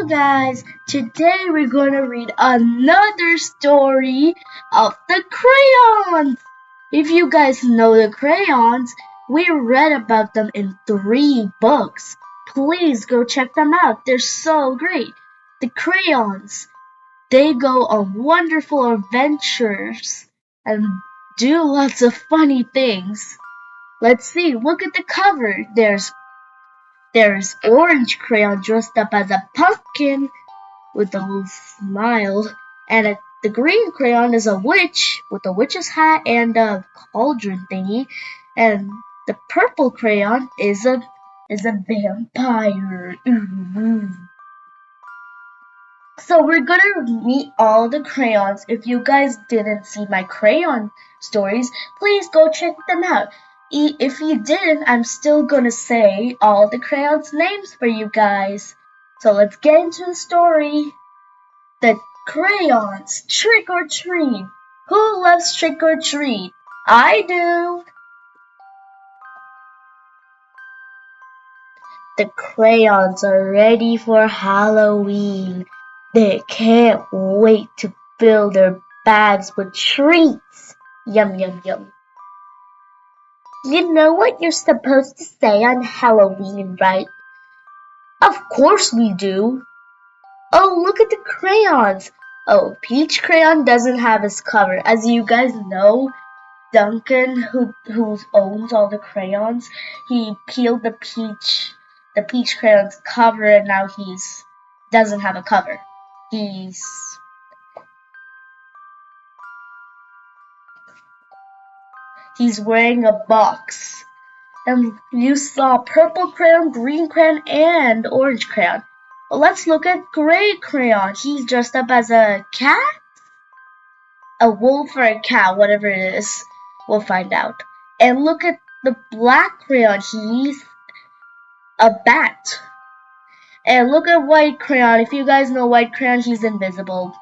Hello guys, today we're going to read another story of the crayons. If you guys know the crayons, we read about them in 3 books. Please go check them out, they're so great. The crayons, they go on wonderful adventures and do lots of funny things. Let's see, look at the cover. There's orange crayon dressed up as a pumpkin with a little smile, and the green crayon is a witch with a witch's hat and a cauldron thingy, and the purple crayon is a vampire. Ooh. So we're gonna meet all the crayons. If you guys didn't see my crayon stories, please go check them out. If you didn't, I'm still gonna say all the crayons' names for you guys. So let's get into the story. The crayons, trick or treat. Who loves trick or treat? I do. The crayons are ready for Halloween. They can't wait to fill their bags with treats. Yum, yum, yum. You know what you're supposed to say on Halloween, right? Of course we do. Oh, look at the crayons. Oh, Peach Crayon doesn't have his cover. As you guys know, Duncan, who owns all the crayons, he peeled the peach crayon's cover, and now he's doesn't have a cover. He's wearing a box. And you saw purple crayon, green crayon, and orange crayon. Well, let's look at gray crayon. He's dressed up as a cat? A wolf or a cat, whatever it is. We'll find out. And look at the black crayon. He's a bat. And look at white crayon. If you guys know white crayon, he's invisible.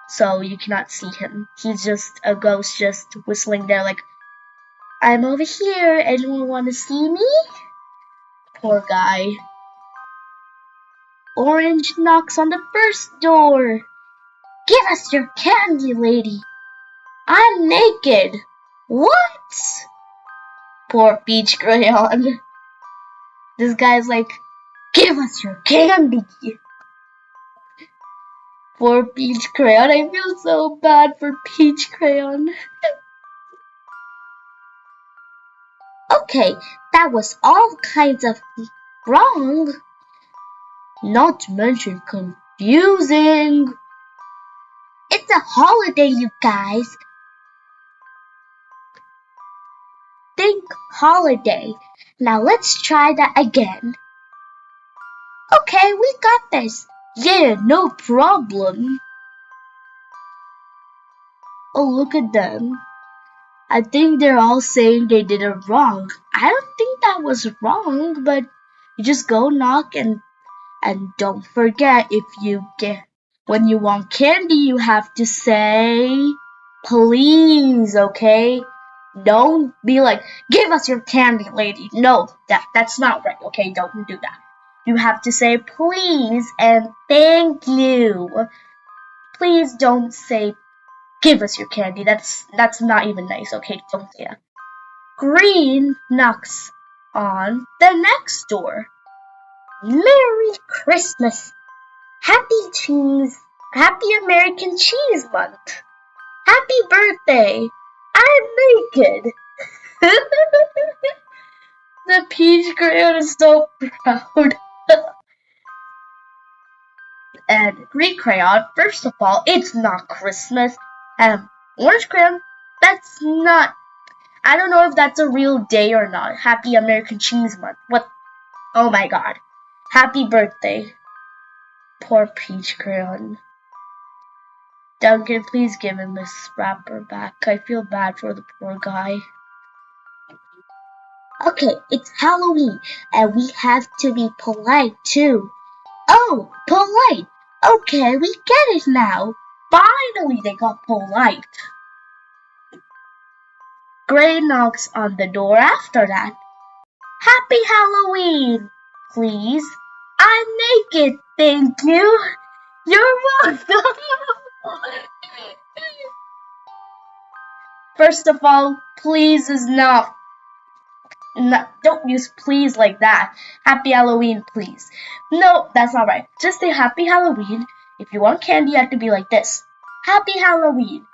So you cannot see him. He's just a ghost just whistling there like, I'm over here. Anyone want to see me? Poor guy. Orange knocks on the first door. Give us your candy, lady. I'm naked. What? Poor Peach Crayon. This guy's like, give us your candy. Poor Peach Crayon. I feel so bad for Peach Crayon. Okay, that was all kinds of wrong. Not to mention confusing. It's a holiday, you guys. Think holiday. Now let's try that again. Okay, we got this. Yeah, no problem. Oh, look at them. I think they're all saying they did it wrong. I don't think that was wrong, but you just go knock and don't forget when you want candy, you have to say please, okay? Don't be like, give us your candy, lady. No, that's not right, okay? Don't do that. You have to say please and thank you. Please don't say give us your candy. That's not even nice, okay? Don't say that. Green knocks on the next door. Merry Christmas. Happy American Cheese Month. Happy birthday. I'm naked. The Peach Crayon is so proud. And Green Crayon, first of all, it's not Christmas. And Orange Crayon, that's not. I don't know if that's a real day or not. Happy American Cheese Month. What? Oh my god. Happy birthday. Poor Peach Crayon. Duncan, please give him his wrapper back. I feel bad for the poor guy. Okay, it's Halloween, and we have to be polite too. Oh, polite! Okay, we get it now. Finally, they got polite. Gray knocks on the door after that. Happy Halloween, please. I make it, thank you. You're welcome. First of all, please is not, don't use please like that. Happy Halloween, please. No, that's not right. Just say happy Halloween. If you want candy, you have to be like this. Happy Halloween.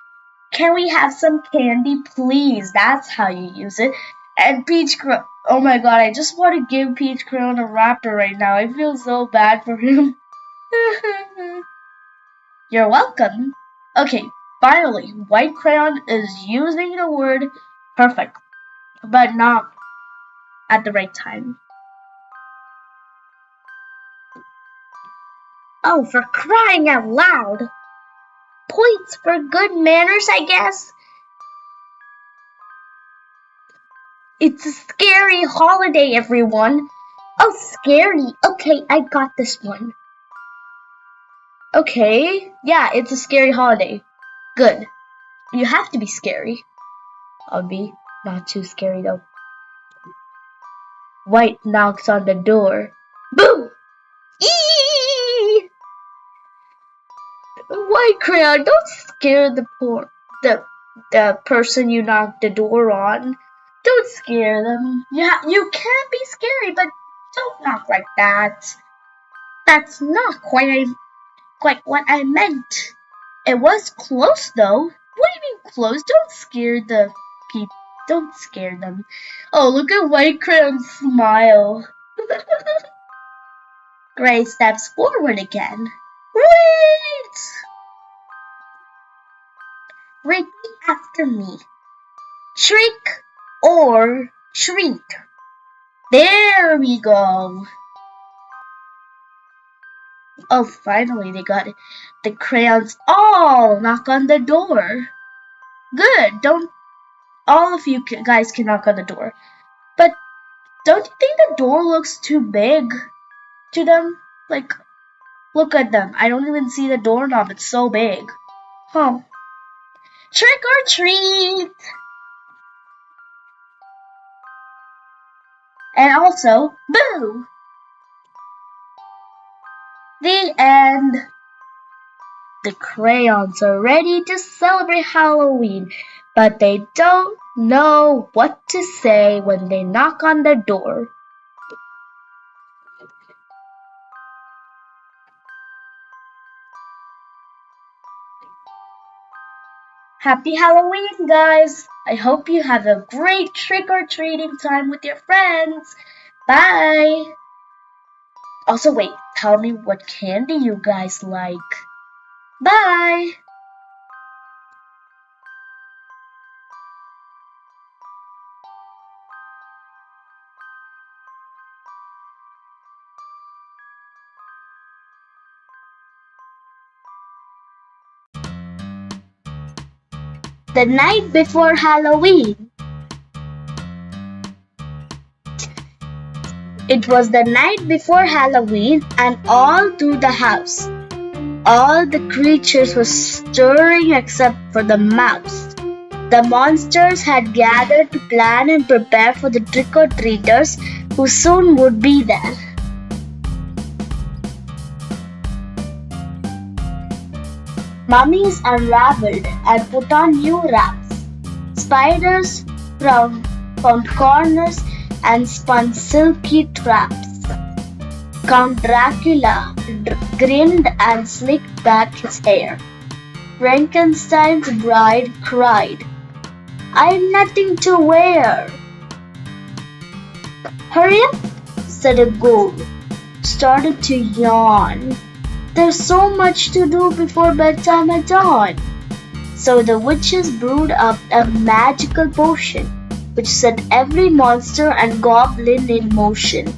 Can we have some candy, please? That's how you use it. And Peach Crow. Oh my god, I just want to give Peach Crow a wrapper right now. I feel so bad for him. You're welcome. Okay, finally, White Crayon is using the word perfect, but not at the right time. Oh, for crying out loud! Points for good manners, I guess. It's a scary holiday, everyone. Oh, scary. Okay, I got this one. Okay, yeah, it's a scary holiday. Good. You have to be scary. I'll be not too scary though. White knocks on the door. Boo! Eee! White Crayon, don't scare the person you knocked the door on. Don't scare them. You can be scary, but don't knock like that. That's not quite what I meant. It was close though. What do you mean close? Don't scare the people. Don't scare them. Oh, look at White Crayon's smile. Gray steps forward again. Wait! Repeat after me. Trick or treat. There we go. Oh, finally they got it. The crayons all knock on the door. Good. Don't all of you guys can knock on the door. But don't you think the door looks too big to them? Like, look at them. I don't even see the doorknob. It's so big. Huh. Trick or treat. And also, boo! The end. The crayons are ready to celebrate Halloween, but they don't know what to say when they knock on the door. Happy Halloween, guys! I hope you have a great trick-or-treating time with your friends. Bye! Also, wait, tell me what candy you guys like. Bye! The night before Halloween. It was the night before Halloween, and all through the house, all the creatures were stirring except for the mouse. The monsters had gathered to plan and prepare for the trick-or-treaters who soon would be there. Mummies unraveled and put on new wraps. Spiders found corners and spun silky traps. Count Dracula grinned and slicked back his hair. Frankenstein's bride cried, "I've nothing to wear." "Hurry up," said a ghoul, started to yawn. "There's so much to do before bedtime at dawn." So the witches brewed up a magical potion, which set every monster and goblin in motion.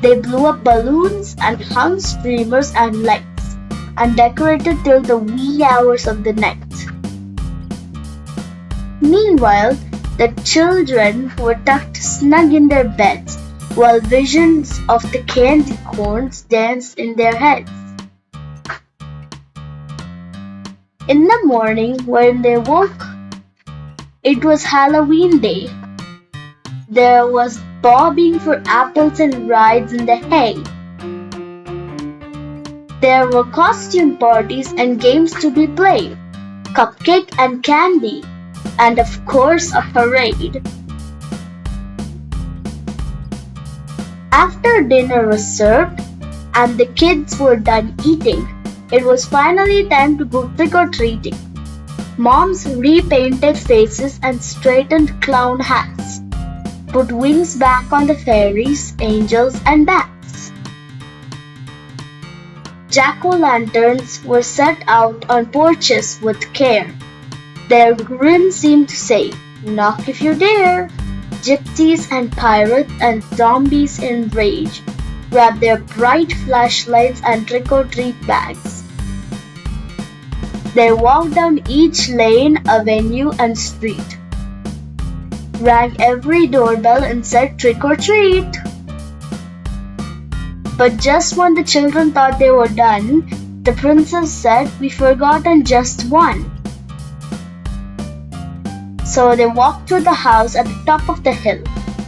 They blew up balloons and hung streamers and lights, and decorated till the wee hours of the night. Meanwhile, the children were tucked snug in their beds, while visions of the candy corns danced in their heads. In the morning, when they woke, it was Halloween day. There was bobbing for apples and rides in the hay. There were costume parties and games to be played, cupcake and candy, and of course a parade. After dinner was served and the kids were done eating, it was finally time to go trick-or-treating. Moms repainted faces and straightened clown hats, put wings back on the fairies, angels, and bats. Jack-o'-lanterns were set out on porches with care. Their grin seemed to say, "Knock if you dare." Gypsies and pirates and zombies in rage grabbed their bright flashlights and trick-or-treat bags. They walked down each lane, avenue, and street, rang every doorbell and said trick or treat. But just when the children thought they were done, the princess said, "We've forgotten just one." So they walked to the house at the top of the hill,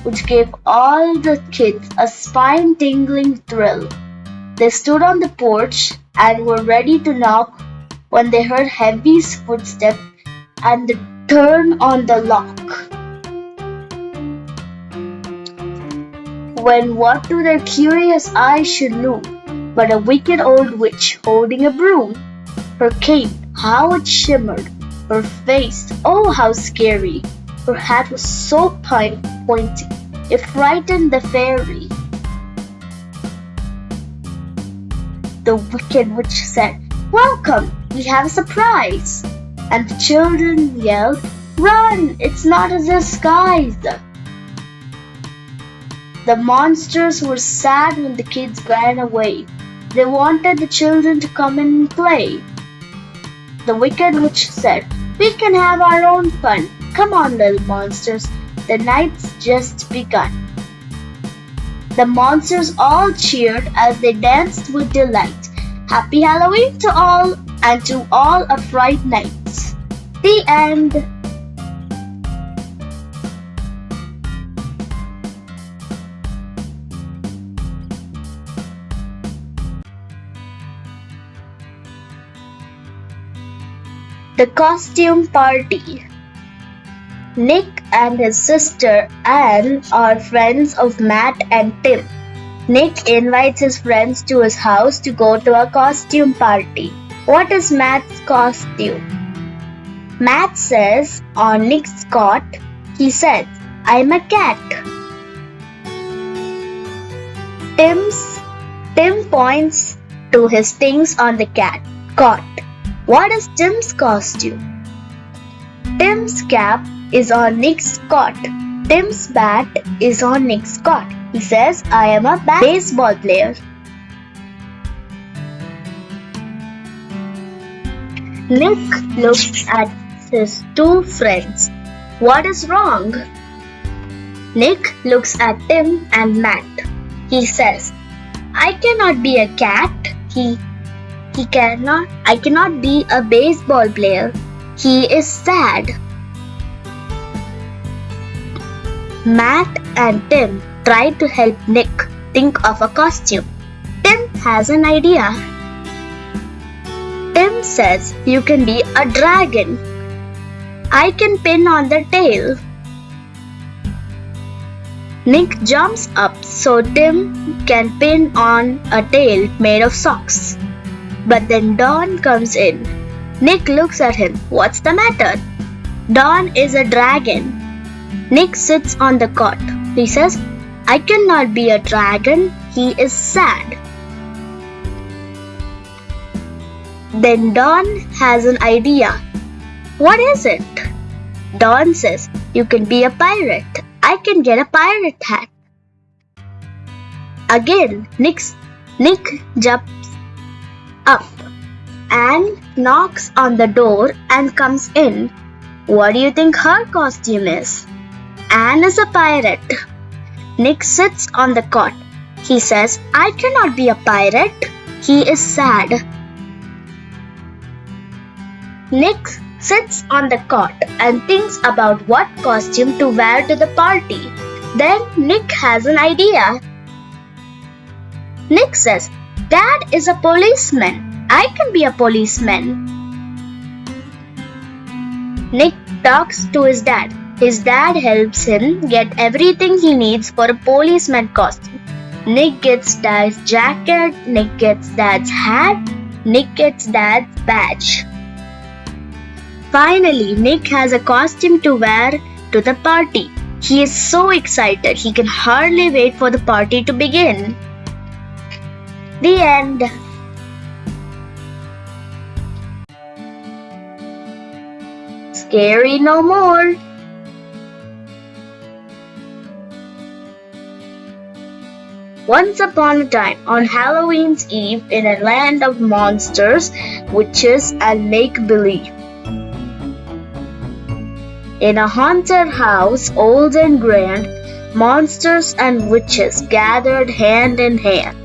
which gave all the kids a spine-tingling thrill. They stood on the porch and were ready to knock when they heard heavy footsteps and the turn on the lock. When what to their curious eyes should loom but a wicked old witch holding a broom. Her cape, how it shimmered! Her face, oh how scary! Her hat was so pointy, it frightened the fairy. The wicked witch said, "Welcome, we have a surprise!" And the children yelled, "Run, it's not a disguise!" The monsters were sad when the kids ran away. They wanted the children to come in and play. The wicked witch said, "We can have our own fun. Come on, little monsters, the night's just begun." The monsters all cheered as they danced with delight. Happy Halloween to all, and to all a fright night. The end. The Costume Party. Nick and his sister Anne are friends of Matt and Tim. Nick invites his friends to his house to go to a costume party. What is Matt's costume? Matt says on Nick's cot, he says, "I'm a cat." Tim points to his things on the cot. What is Tim's costume? Tim's cap is on Nick's cot. Tim's bat is on Nick's cot. He says, "I am a baseball player." Nick looks at his two friends. What is wrong? Nick looks at Tim and Matt. He says, "I cannot be a cat. I cannot be a baseball player. He is sad." Matt and Tim try to help Nick think of a costume. Tim has an idea. Tim says, "You can be a dragon. I can pin on the tail." Nick jumps up so Tim can pin on a tail made of socks. But then Dawn comes in. Nick looks at him. What's the matter? Dawn is a dragon. Nick sits on the cot. He says, "I cannot be a dragon. He is sad." Then Dawn has an idea. What is it? Dawn says, "You can be a pirate. I can get a pirate hat." Again, Nick jumps up. Anne knocks on the door and comes in. What do you think her costume is? Anne is a pirate. Nick sits on the cot. He says, "I cannot be a pirate. He is sad." Nick sits on the cot and thinks about what costume to wear to the party. Then Nick has an idea. Nick says, Dad is a policeman. I can be a policeman. Nick talks to his dad. His dad helps him get everything he needs for a policeman costume. Nick gets Dad's jacket, Nick gets Dad's hat, Nick gets Dad's badge. Finally, Nick has a costume to wear to the party. He is so excited he can hardly wait for the party to begin. The end. Scary no more. Once upon a time, on Halloween's Eve, in a land of monsters, witches, and make-believe. In a haunted house, old and grand, monsters and witches gathered hand in hand.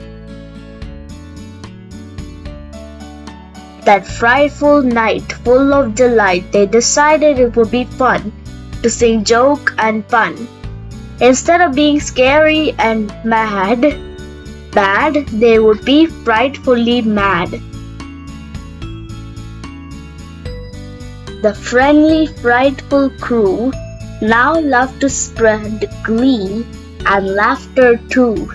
That frightful night, full of delight, they decided it would be fun to sing joke and fun. Instead of being scary and bad, they would be frightfully mad. The friendly, frightful crew now loved to spread glee and laughter too.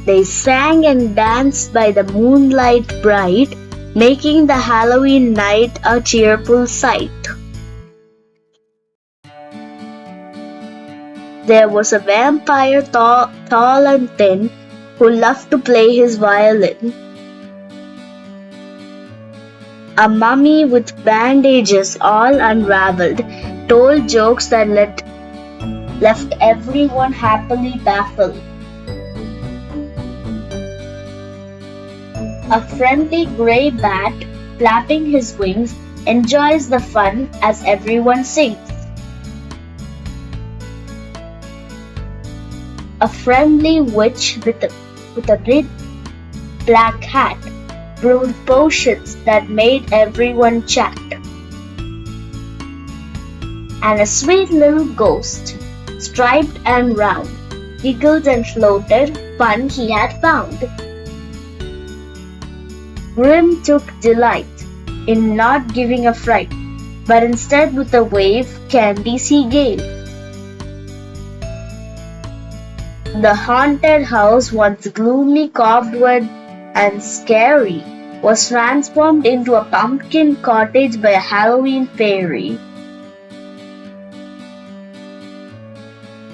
They sang and danced by the moonlight bright, making the Halloween night a cheerful sight. There was a vampire tall and thin who loved to play his violin. A mummy with bandages all unraveled told jokes that left everyone happily baffled. A friendly grey bat, flapping his wings, enjoys the fun as everyone sings. A friendly witch with a big black hat brewed potions that made everyone chat. And a sweet little ghost, striped and round, giggled and floated fun he had found. Grim took delight in not giving a fright, but instead with a wave candies he gave. The haunted house, once gloomy, cobweb, and scary, was transformed into a pumpkin cottage by a Halloween fairy.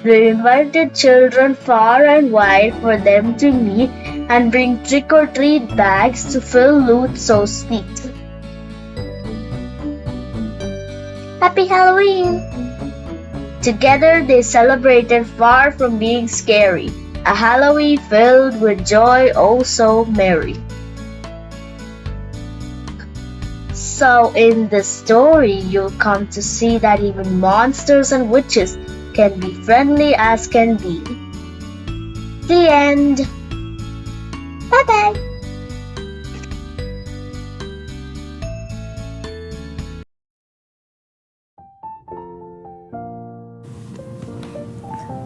They invited children far and wide for them to meet and bring trick-or-treat bags to fill loot so sweet. Happy Halloween! Together they celebrated far from being scary, a Halloween filled with joy, oh so merry. So in this story, you'll come to see that even monsters and witches can be friendly as can be. The end. Bye-bye.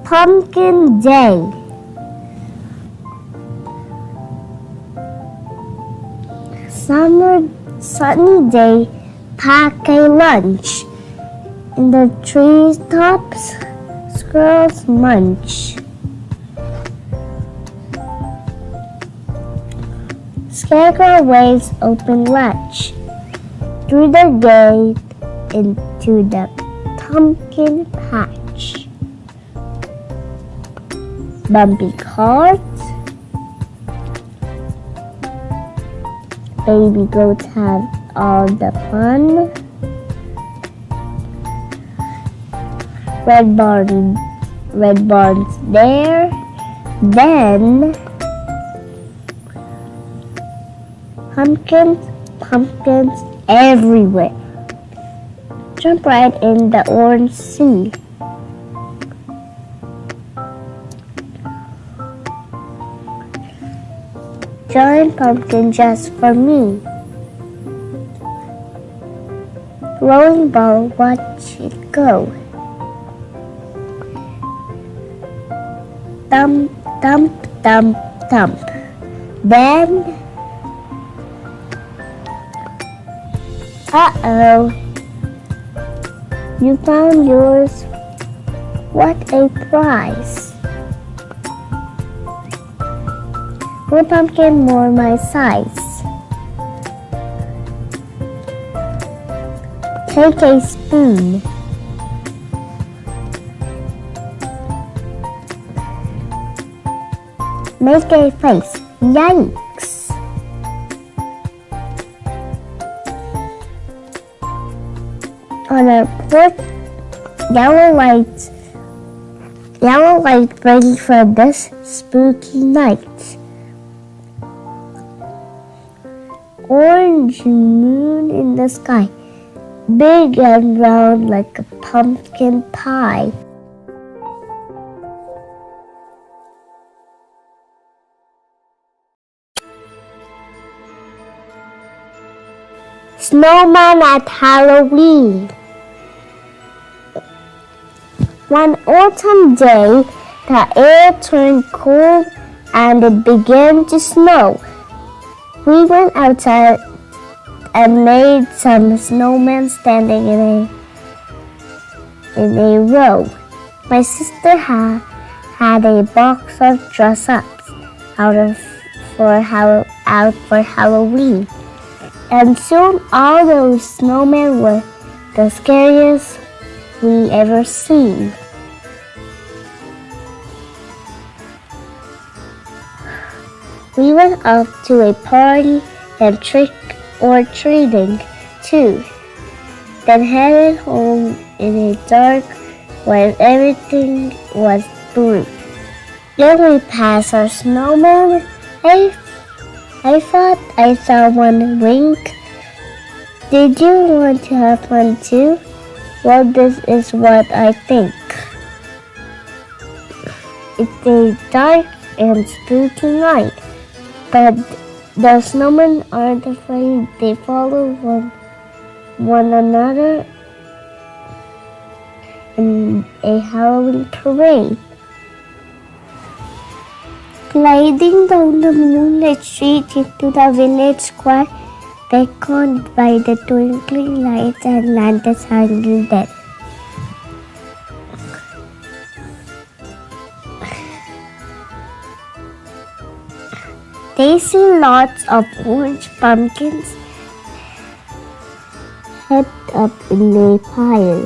Pumpkin Day. Sunny day, pack a lunch. In the treetops, squirrels munch. Scarecrow waves open latch. Through the gate into the pumpkin patch. Bumpy carts, baby goats have all the fun. Red barns there. Then pumpkins everywhere. Jump right in the orange sea. Giant pumpkin just for me. Rolling ball, watch it go. Thump, thump, thump, thump. Then, uh-oh, you found yours. What a prize. One pumpkin more my size. Take a spoon. Make a face. Yikes! On a porch, yellow light ready for this spooky night. Orange moon in the sky, big and round like a pumpkin pie. Snowman at Halloween. One autumn day, the air turned cold and it began to snow. We went outside and made some snowmen standing in a row. My sister had a box of dress-ups out for Halloween. And soon all those snowmen were the scariest we ever seen. We went off to a party and trick-or-treating too, then headed home in a dark when everything was blue. Then we passed our snowman. I thought I saw one wink. Did you want to have fun too? Well, this is what I think. It's a dark and spooky night, but the snowmen aren't afraid. They follow one another in a Halloween parade. Gliding down the moonlit street into the village square, beckoned by the twinkling lights and lanterns hanging there. They see lots of orange pumpkins heaped up in a pile.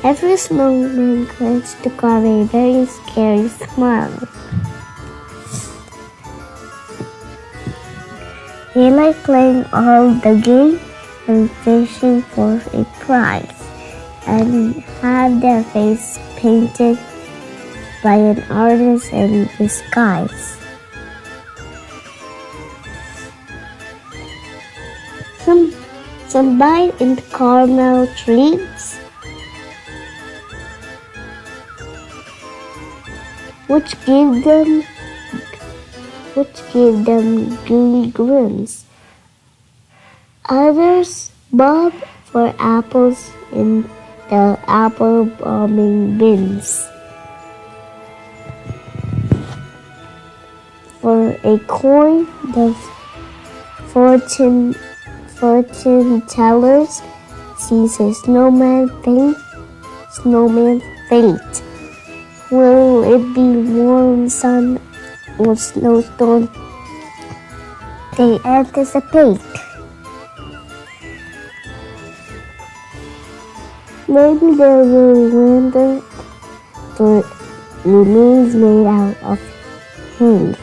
Every snowman tries to carve a very scary smile. They like playing all the games and fishing for a prize, and have their face painted by an artist in disguise. Some bite into caramel treats, which give them gooey grins. Others bob for apples in the apple bombing bins. For a coin, the fortune tellers sees a snowman fate. Will it be warm sun or snowstorm? They anticipate. Maybe they will wander for remains made out of hay.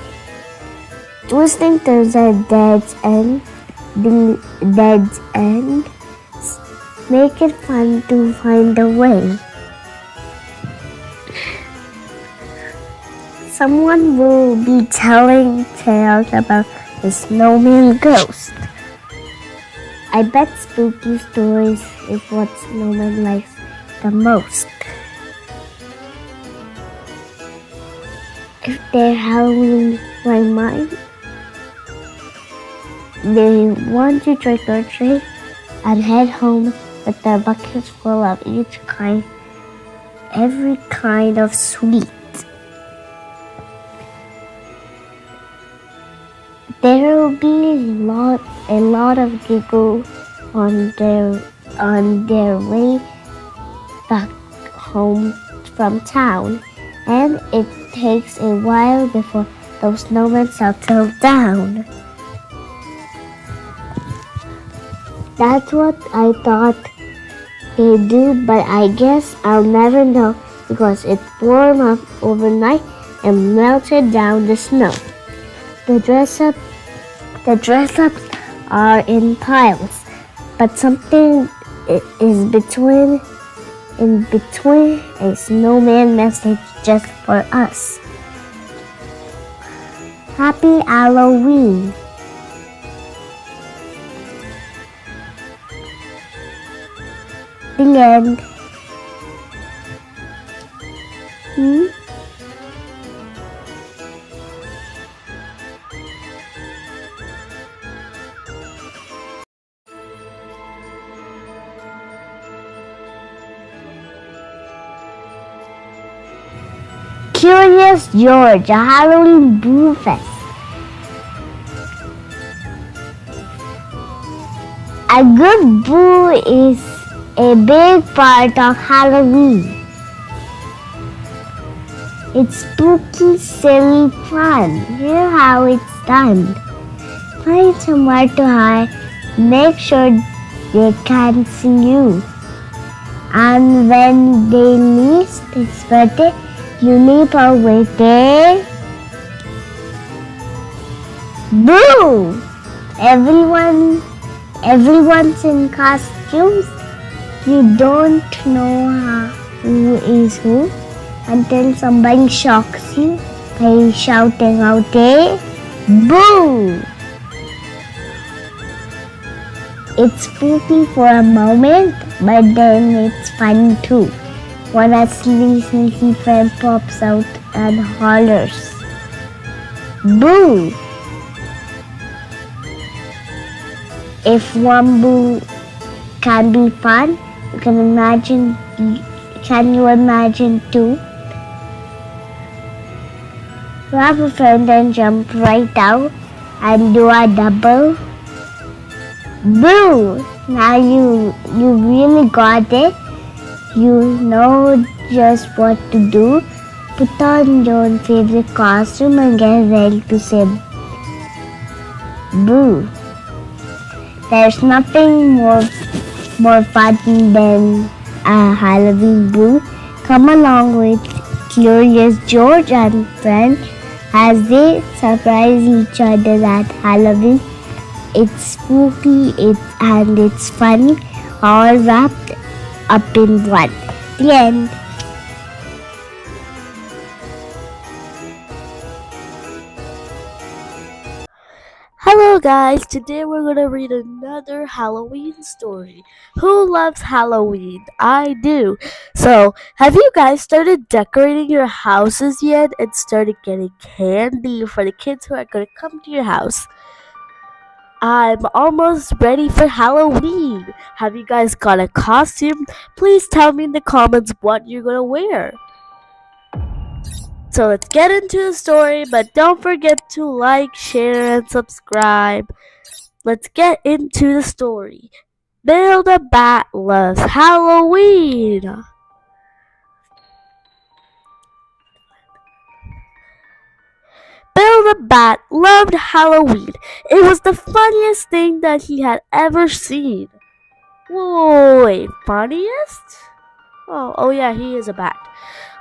Twisting turns a dead's end. Make it fun to find a way. Someone will be telling tales about the snowman ghost. I bet spooky stories is what snowman likes the most. If they're Halloween like mine, they want to trick or treat and head home with their buckets full of each kind every kind of sweet. There will be a lot of giggles on their way back home from town, and it takes a while before those snowmen settle down. That's what I thought they do, but I guess I'll never know because it warmed up overnight and melted down the snow. The dress-ups are in piles, but something is in between a snowman message just for us. Happy Halloween! The end. Curious George, a Halloween Brew Fest. A good brew is a big part of Halloween. It's spooky, silly fun. Here's how it's done. Find somewhere to hide. Make sure they can't see you. And when they least expect it, you leap away there. Boo! Everyone's in costumes. You don't know who is who until somebody shocks you by shouting out there, boo! It's spooky for a moment, but then it's fun too. When a sneaky friend pops out and hollers, boo! If one boo can be fun, can you imagine two? Grab a friend and jump right out and do a double. Boo! Now you really got it. You know just what to do. Put on your favorite costume and get ready to say boo. There's nothing more fun than a Halloween boo. Come along with Curious George and friends as they surprise each other at Halloween. It's spooky and it's funny, all wrapped up in one. The end. Hello guys, today we're gonna read another Halloween story. Who loves Halloween? I do. So, have you guys started decorating your houses yet and started getting candy for the kids who are gonna come to your house? I'm almost ready for Halloween. Have you guys got a costume? Please tell me in the comments what you're gonna wear. So let's get into the story, but don't forget to like, share, and subscribe. Let's get into the story. Bill the Bat loves Halloween. Bill the Bat loved Halloween. It was the funniest thing that he had ever seen. Whoa, wait, funniest? Oh yeah, he is a bat.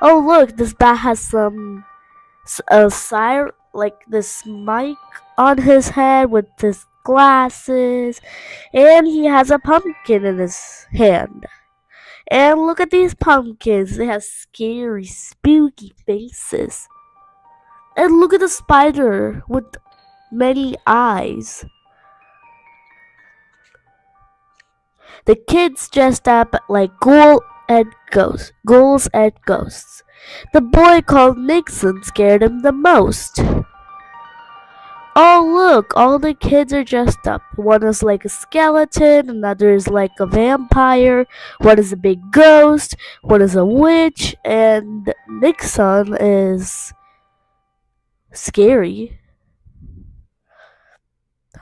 Oh look, this bat has some like this mic on his head with his glasses, and he has a pumpkin in his hand. And look at these pumpkins, they have scary, spooky faces. And look at the spider with many eyes. The kids dressed up like ghouls and ghosts. The boy called Nixon scared him the most. Oh, look, all the kids are dressed up. One is like a skeleton, another is like a vampire, one is a big ghost, one is a witch, and Nick's son is scary.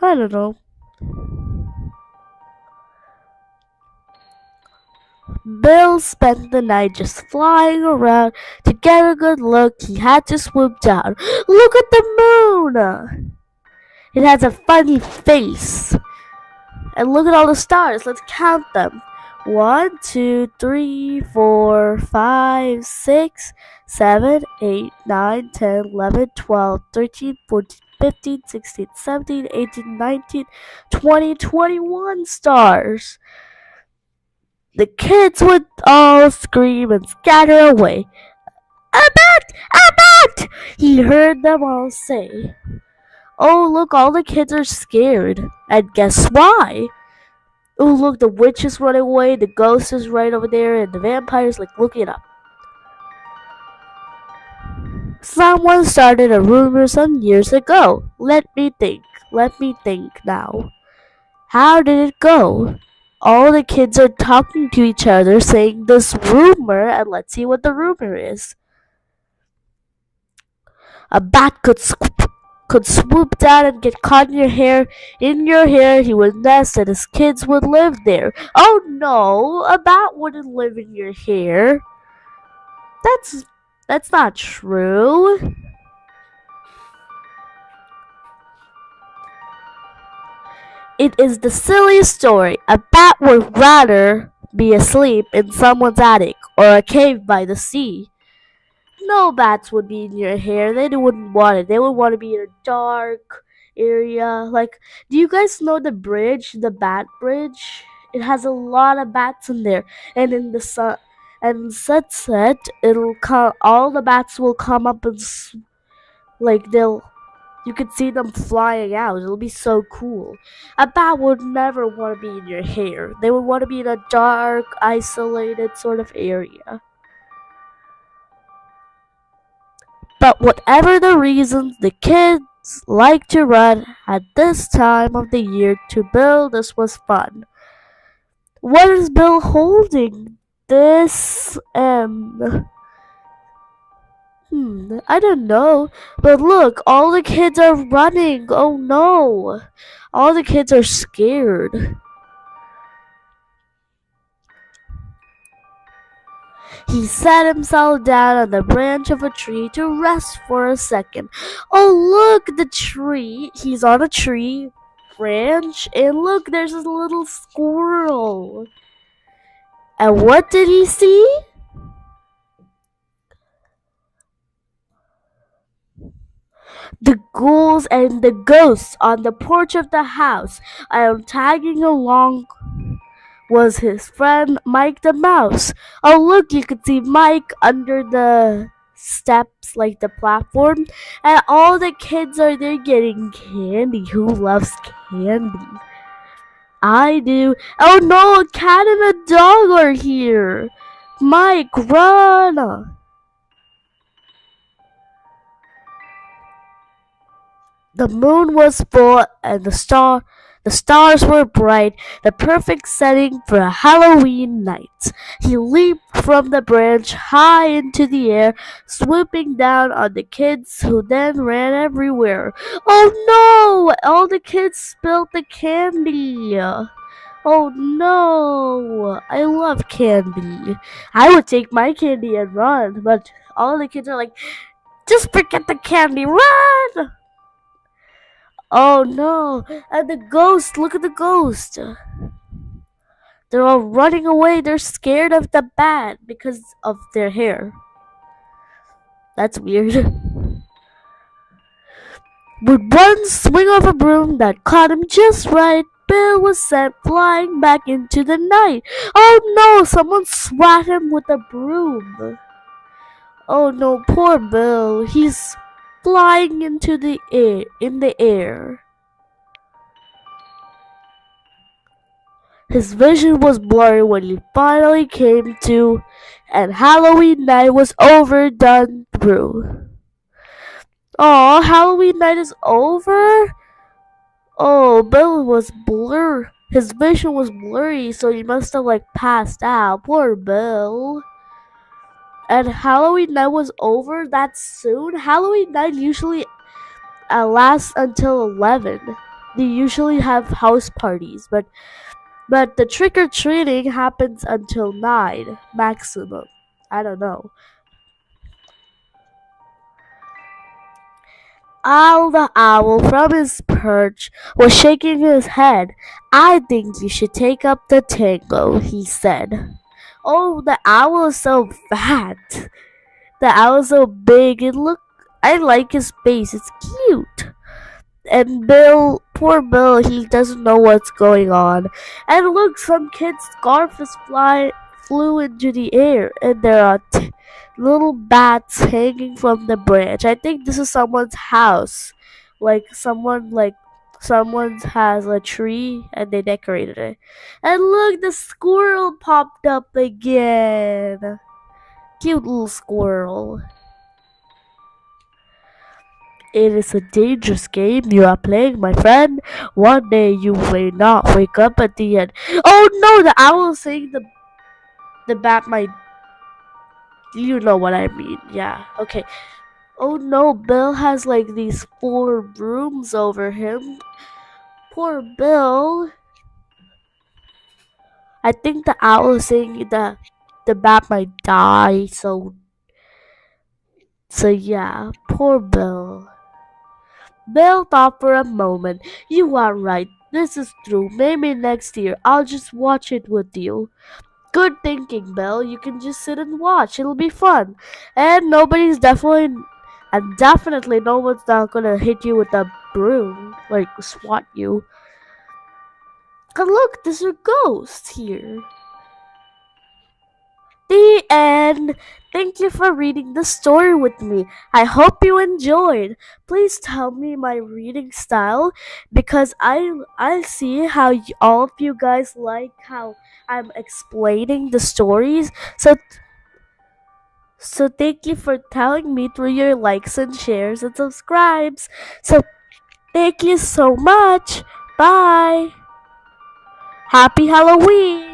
I don't know. Bill spent the night just flying around. To get a good look, he had to swoop down. Look at the moon! It has a funny face. And look at all the stars. Let's count them. 1, 2, 3, 4, 5, 6, 7, 8, 9, 10, 11, 12, 13, 14, 15, 16, 17, 18, 19, 20, 21 stars. The kids would all scream and scatter away. A bat! A bat! He heard them all say. Oh, look, all the kids are scared. And guess why? Oh, look, the witch is running away, the ghost is right over there, and the vampire's like looking up. Someone started a rumor some years ago. Let me think now. How did it go? All the kids are talking to each other, saying this rumor, and let's see what the rumor is. A bat could swoop down and get caught in your hair. In your hair, he would nest, and his kids would live there. Oh no, a bat wouldn't live in your hair. That's not true. It is the silliest story. A bat would rather be asleep in someone's attic or a cave by the sea. No bats would be in your hair. They wouldn't want it. They would want to be in a dark area. Like, do you guys know the bridge, the bat bridge? It has a lot of bats in there. And in the sun, and sunset, it'll come. All the bats will come up and you could see them flying out. It'll be so cool. A bat would never want to be in your hair. They would want to be in a dark, isolated sort of area. But whatever the reasons, the kids like to run at this time of the year. To Bill, this was fun. What is Bill holding? This I don't know. But look, all the kids are running. Oh no. All the kids are scared. He sat himself down on the branch of a tree to rest for a second. Oh, look, the tree. He's on a tree branch, and look, there's a little squirrel. And what did he see? The ghouls and the ghosts on the porch of the house. And tagging along was his friend Mike the Mouse. Oh, look, you could see Mike under the steps, like the platform, and all the kids are there getting candy. Who loves candy? I do. Oh no, a cat and a dog are here. Mike, run! The moon was full and the stars were bright, the perfect setting for a Halloween night. He leaped from the branch high into the air, swooping down on the kids, who then ran everywhere. Oh no! All the kids spilled the candy. Oh no! I love candy. I would take my candy and run, but all the kids are like, just forget the candy, run! Oh no! And the ghost! Look at the ghost! They're all running away. They're scared of the bat because of their hair. That's weird. With one swing of a broom that caught him just right, Bill was sent flying back into the night. Oh no! Someone swat him with a broom. Oh no, poor Bill. He's flying into the air. His vision was blurry when he finally came to, and Halloween night was overdone through. Oh, Halloween night is over? Oh, Bill was blur. His vision was blurry, so he must have like passed out. Poor Bill. And Halloween night was over that soon? Halloween night usually lasts until 11. They usually have house parties, but the trick or treating happens until 9 maximum. I don't know. Al the owl from his perch was shaking his head. I think you should take up the tango, he said. Oh, the owl is so fat. The owl is so big. I like his face. It's cute. And Bill, poor Bill, he doesn't know what's going on. And look, some kid's scarf flew into the air, and there are little bats hanging from the branch. I think this is someone's house, someone has a tree and they decorated it. And look, the squirrel popped up again. Cute little squirrel. It is a dangerous game you are playing, my friend. One day you may not wake up at the end. Oh no, the owl is saying the bat might. You know what I mean. Yeah, okay. Oh no, Bill has like these 4 rooms over him. Poor Bill. I think the owl is saying that the bat might die, so yeah, poor Bill. Bill thought for a moment. You are right. This is true. Maybe next year I'll just watch it with you. Good thinking, Bill. You can just sit and watch. It'll be fun. And definitely no one's not gonna hit you with a broom, like swat you. And look, there's a ghost here. The end. Thank you for reading the story with me. I hope you enjoyed. Please tell me my reading style because I see how all of you guys like how I'm explaining the stories. So thank you for telling me through your likes and shares and subscribes. So thank you so much. Bye. Happy Halloween.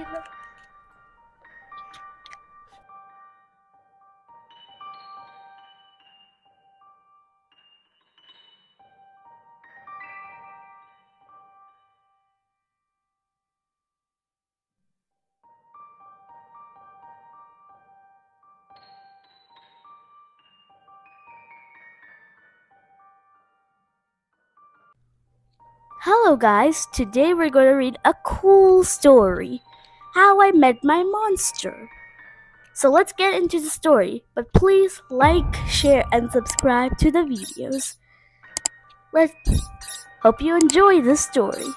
Hello guys, today we're going to read a cool story, How I Met My Monster. So let's get into the story, but please like, share, and subscribe to the videos. Let's hope you enjoy this story.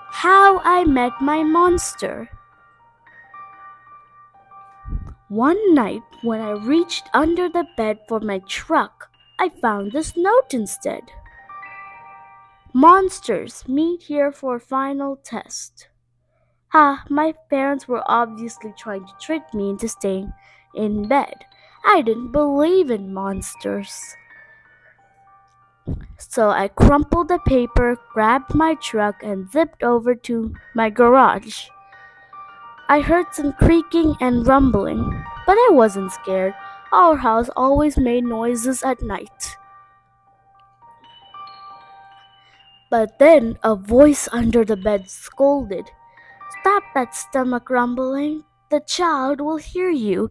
How I Met My Monster. One night when I reached under the bed for my truck, I found this note instead. Monsters, meet here for final test. My parents were obviously trying to trick me into staying in bed. I didn't believe in monsters. So I crumpled the paper, grabbed my truck, and zipped over to my garage. I heard some creaking and rumbling, but I wasn't scared. Our house always made noises at night. But then a voice under the bed scolded. Stop that stomach rumbling. The child will hear you.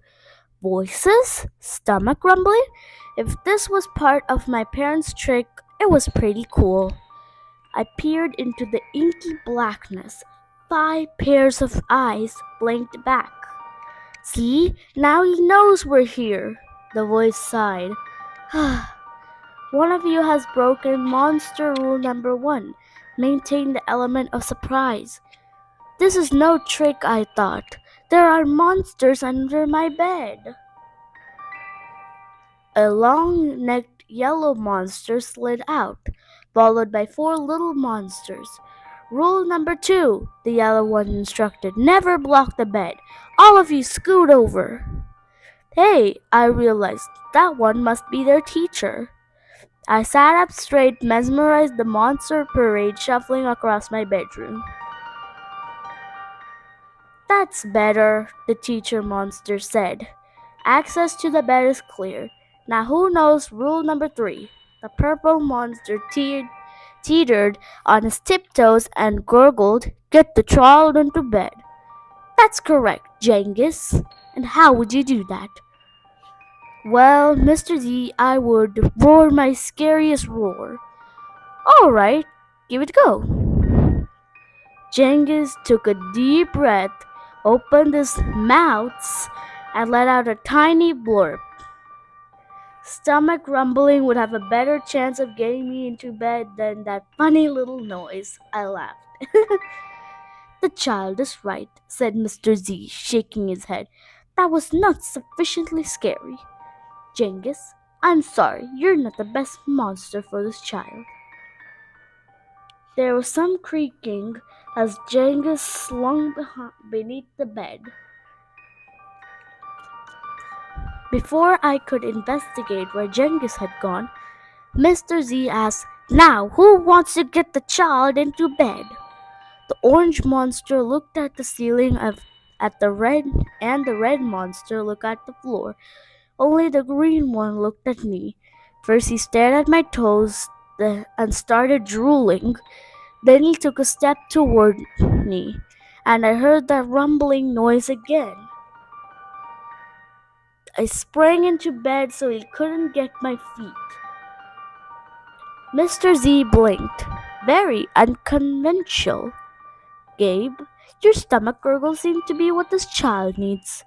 Voices? Stomach rumbling? If this was part of my parents' trick, it was pretty cool. I peered into the inky blackness. 5 pairs of eyes blinked back. See, now he knows we're here, the voice sighed. One of you has broken monster rule number 1. Maintain the element of surprise. This is no trick, I thought. There are monsters under my bed. A long-necked yellow monster slid out, followed by 4 little monsters. Rule number 2, the yellow one instructed. Never block the bed. All of you scoot over. Hey, I realized that one must be their teacher. I sat up straight, mesmerized the monster parade shuffling across my bedroom. That's better, the teacher monster said. Access to the bed is clear. Now who knows rule number 3? The purple monster teetered on his tiptoes and gurgled, "Get the child into bed." That's correct, Genghis. And how would you do that? Well, Mr. Z, I would roar my scariest roar. Alright, give it a go. Genghis took a deep breath, opened his mouth, and let out a tiny blurb. Stomach rumbling would have a better chance of getting me into bed than that funny little noise. I laughed. The child is right, said Mr. Z, shaking his head. That was not sufficiently scary. Genghis, I'm sorry, you're not the best monster for this child. There was some creaking as Genghis slung beneath the bed. Before I could investigate where Genghis had gone, Mr. Z asked, "Now, who wants to get the child into bed?" The orange monster looked at the ceiling at the red, and the red monster looked at the floor. Only the green one looked at me. First he stared at my toes and started drooling. Then he took a step toward me, and I heard that rumbling noise again. I sprang into bed so he couldn't get my feet. Mr. Z blinked. Very unconventional. Gabe, your stomach gurgle seemed to be what this child needs.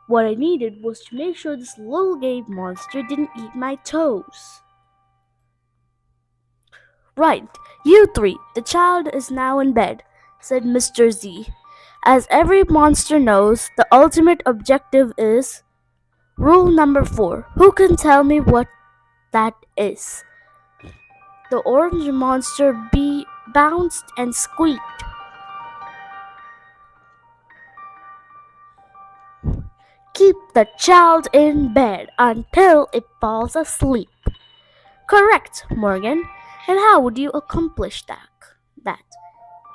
What I needed was to make sure this little Gabe monster didn't eat my toes. Right, you three, the child is now in bed, said Mr. Z. As every monster knows, the ultimate objective is rule number 4. Who can tell me what that is? The orange monster bounced and squeaked. Keep the child in bed until it falls asleep. Correct, Morgan. And how would you accomplish that?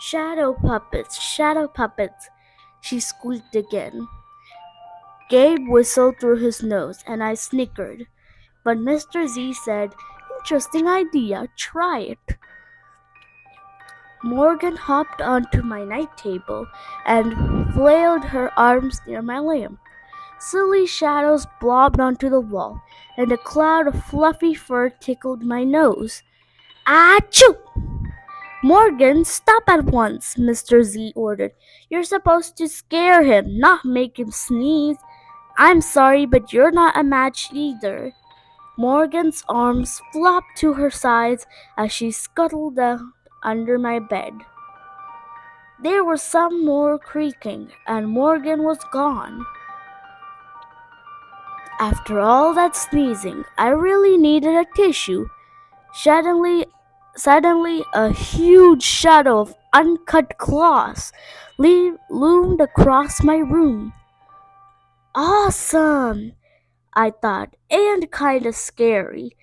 Shadow puppets, she squeaked again. Gabe whistled through his nose, and I snickered. But Mr. Z said, "Interesting idea, try it." Morgan hopped onto my night table and flailed her arms near my lamp. Silly shadows blobbed onto the wall, and a cloud of fluffy fur tickled my nose. Achoo! Morgan, stop at once, Mr. Z ordered. You're supposed to scare him, not make him sneeze. I'm sorry, but you're not a match either. Morgan's arms flopped to her sides as she scuttled down under my bed. There was some more creaking, and Morgan was gone. After all that sneezing, I really needed a tissue. Suddenly, a huge shadow of uncut claws loomed across my room. Awesome, I thought, and kinda scary.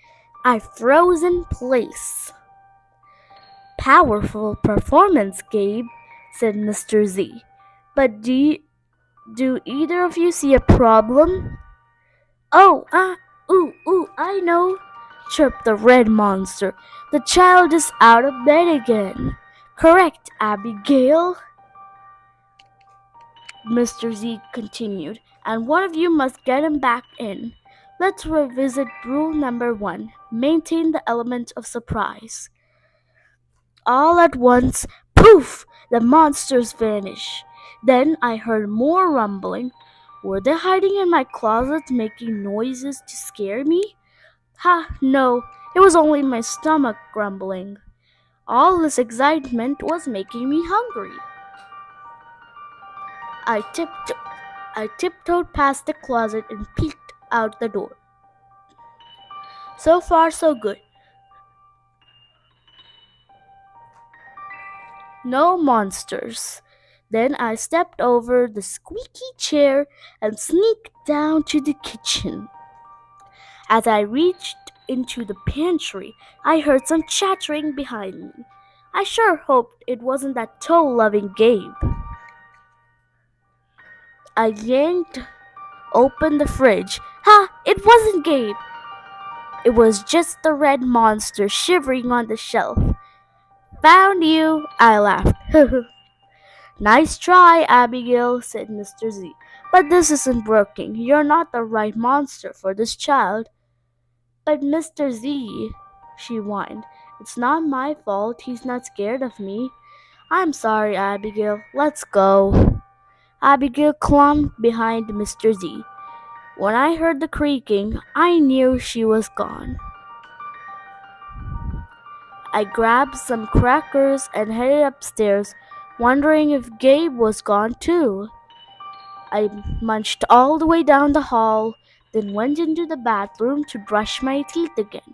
I froze in place. Powerful performance, Gabe, said Mr. Z. But do either of you see a problem? Oh, I know, chirped the red monster. The child is out of bed again. Correct, Abigail, Mr. Z continued, and one of you must get him back in. Let's revisit rule number 1. Maintain the element of surprise. All at once, poof! The monsters vanished. Then I heard more rumbling. Were they hiding in my closet making noises to scare me? Ha, no, it was only my stomach grumbling. All this excitement was making me hungry. I tiptoed past the closet and peeked out the door. So far, so good. No monsters. Then I stepped over the squeaky chair and sneaked down to the kitchen. As I reached into the pantry, I heard some chattering behind me. I sure hoped it wasn't that toe-loving Gabe. I yanked open the fridge. Ha! It wasn't Gabe! It was just the red monster shivering on the shelf. Found you! I laughed. Nice try, Abigail, said Mr. Z. But this isn't working. You're not the right monster for this child. But Mr. Z, she whined, it's not my fault he's not scared of me. I'm sorry, Abigail. Let's go. Abigail clumped behind Mr. Z. When I heard the creaking, I knew she was gone. I grabbed some crackers and headed upstairs, wondering if Gabe was gone too. I munched all the way down the hall, then went into the bathroom to brush my teeth again.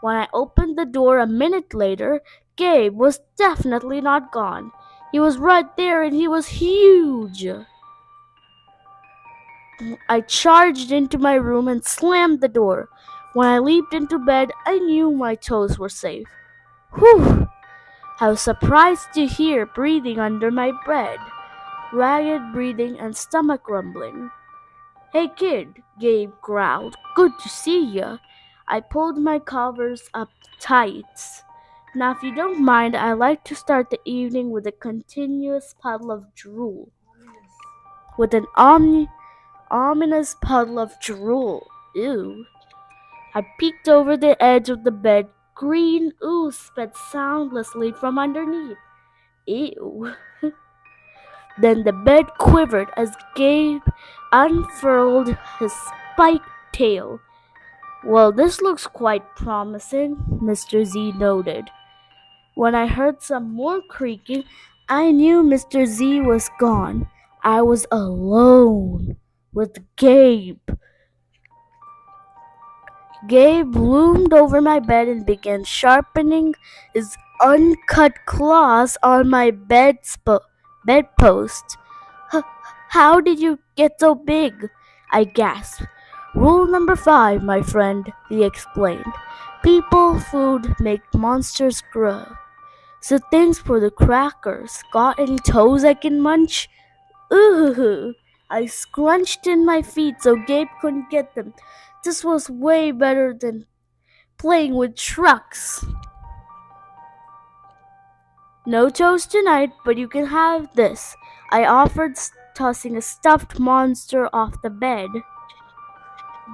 When I opened the door a minute later, Gabe was definitely not gone. He was right there and he was huge. I charged into my room and slammed the door. When I leaped into bed, I knew my toes were safe. Whew! I was surprised to hear breathing under my bed. Ragged breathing and stomach rumbling. Hey kid, Gabe growled. Good to see ya. I pulled my covers up tight. Now if you don't mind, I like to start the evening with a continuous puddle of drool. With an ominous puddle of drool. Ew. I peeked over the edge of the bed. Green ooze sped soundlessly from underneath. Ew. Then the bed quivered as Gabe unfurled his spiked tail. Well, this looks quite promising, Mr. Z noted. When I heard some more creaking, I knew Mr. Z was gone. I was alone with Gabe. Gabe loomed over my bed and began sharpening his uncut claws on my bedpost. How did you get so big? I gasped. Rule number 5, my friend, he explained. People, food make monsters grow. So thanks for the crackers. Got any toes I can munch? Ooh! I scrunched in my feet so Gabe couldn't get them. This was way better than playing with trucks. No toast tonight, but you can have this. I offered, tossing a stuffed monster off the bed.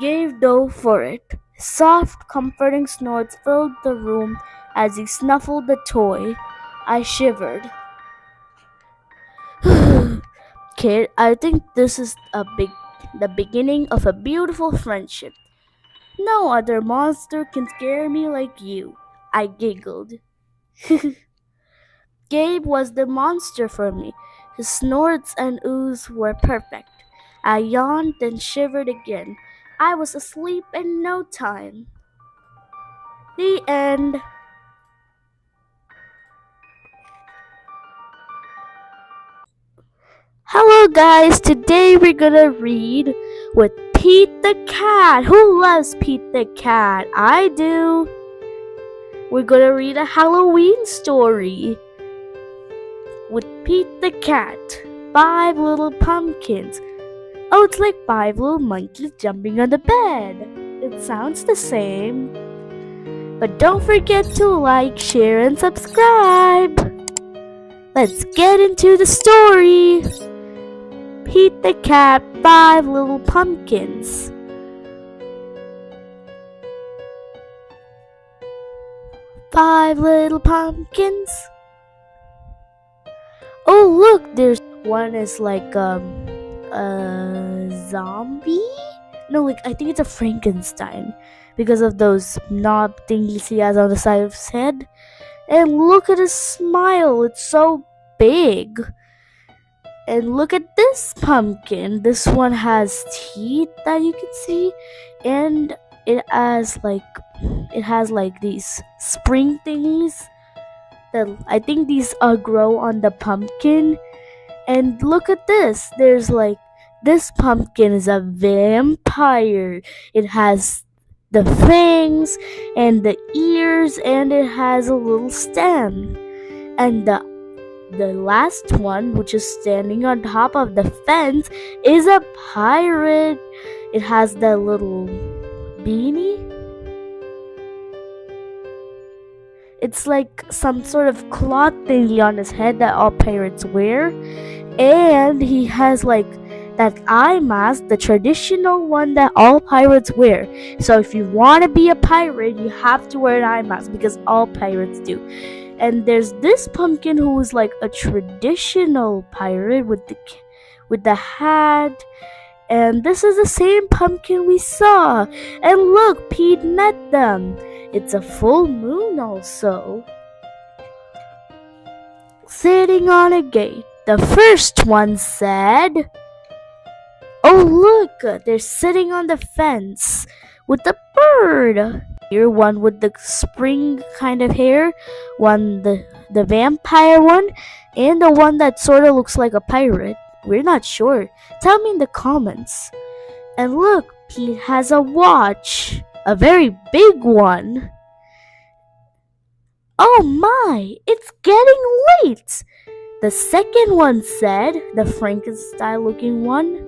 Gabe dove for it. Soft, comforting snorts filled the room as he snuffled the toy. I shivered. Kid, I think this is the beginning of a beautiful friendship. No other monster can scare me like you. I giggled. Gabe was the monster for me. His snorts and ooze were perfect. I yawned and shivered again. I was asleep in no time. The end. Hello guys, today we're gonna read with Pete the Cat. Who loves Pete the Cat? I do. We're gonna read a Halloween story with Pete the Cat. 5 little pumpkins. Oh, it's like 5 little monkeys jumping on the bed. It sounds the same. But don't forget to like, share, and subscribe. Let's get into the story. Pete the Cat, 5 little pumpkins. Five little pumpkins. Oh look, there's one is like a zombie. No, like I think it's a Frankenstein because of those knob thingies he has on the side of his head. And look at his smile, it's so big. And look at this pumpkin. This one has teeth that you can see, and it has like these spring thingies that I think these grow on the pumpkin. And look at this. There's like this pumpkin is a vampire. It has the fangs and the ears, and it has a little stem. And the last one, which is standing on top of the fence, is a pirate. It has that little beanie. It's like some sort of cloth thingy on his head that all pirates wear. And he has like that eye mask, the traditional one that all pirates wear. So if you want to be a pirate, you have to wear an eye mask because all pirates do. And there's this pumpkin who is like a traditional pirate with the hat. And this is the same pumpkin we saw. And look, Pete met them. It's a full moon also. Sitting on a gate, the first one said, "Oh look, they're sitting on the fence with the bird." Here, one with the spring kind of hair, one the vampire one, and the one that sort of looks like a pirate. We're not sure. Tell me in the comments. And look, Pete has a watch. A very big one. Oh my, it's getting late. The second one said, the Frankenstein looking one.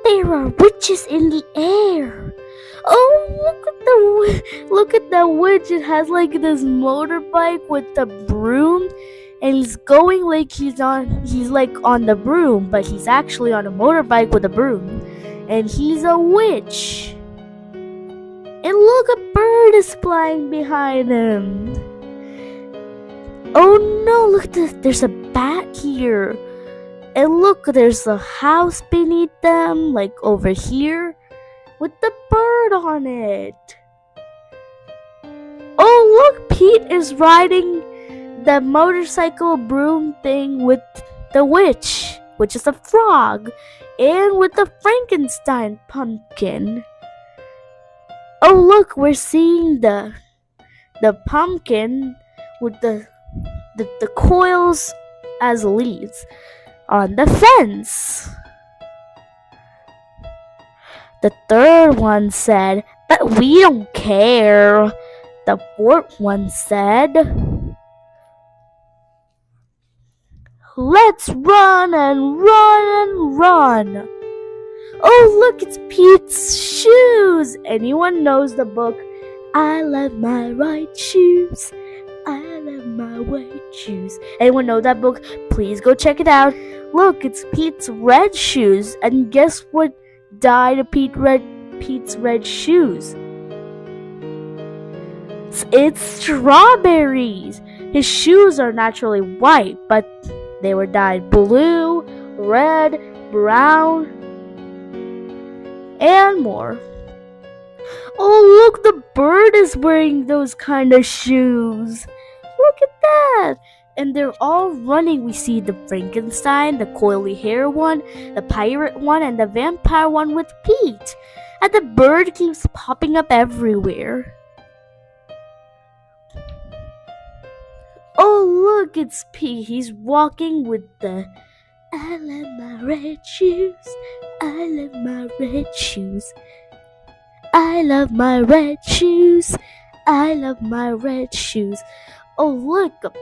There are witches in the air. Oh, look at the witch. It has like this motorbike with the broom, and he's going like he's like on the broom, but he's actually on a motorbike with a broom, and he's a witch. And look, a bird is flying behind him. Oh no, look at this. There's a bat here. And look, there's a house beneath them, like over here, with the bird on it. Oh look, Pete is riding the motorcycle broom thing with the witch, which is a frog, and with the Frankenstein pumpkin. Oh look, we're seeing the pumpkin with the coils as leaves on the fence. The third one said, "But we don't care." The fourth one said, "Let's run and run and run." Oh look, it's Pete's shoes. Anyone knows the book, "I love my white shoes, I love my white shoes"? Anyone know that book? Please go check it out. Look, it's Pete's red shoes. And guess what dyed Pete's red shoes? It's strawberries. His shoes are naturally white, but they were dyed blue, red, brown, and more. Oh look, the bird is wearing those kind of shoes. Look at that. And they're all running. We see the Frankenstein, the coily hair one, the pirate one, and the vampire one with Pete. And the bird keeps popping up everywhere. Oh look, it's Pete. He's walking with the "I love my red shoes, I love my red shoes, I love my red shoes, I love my red shoes." Oh look,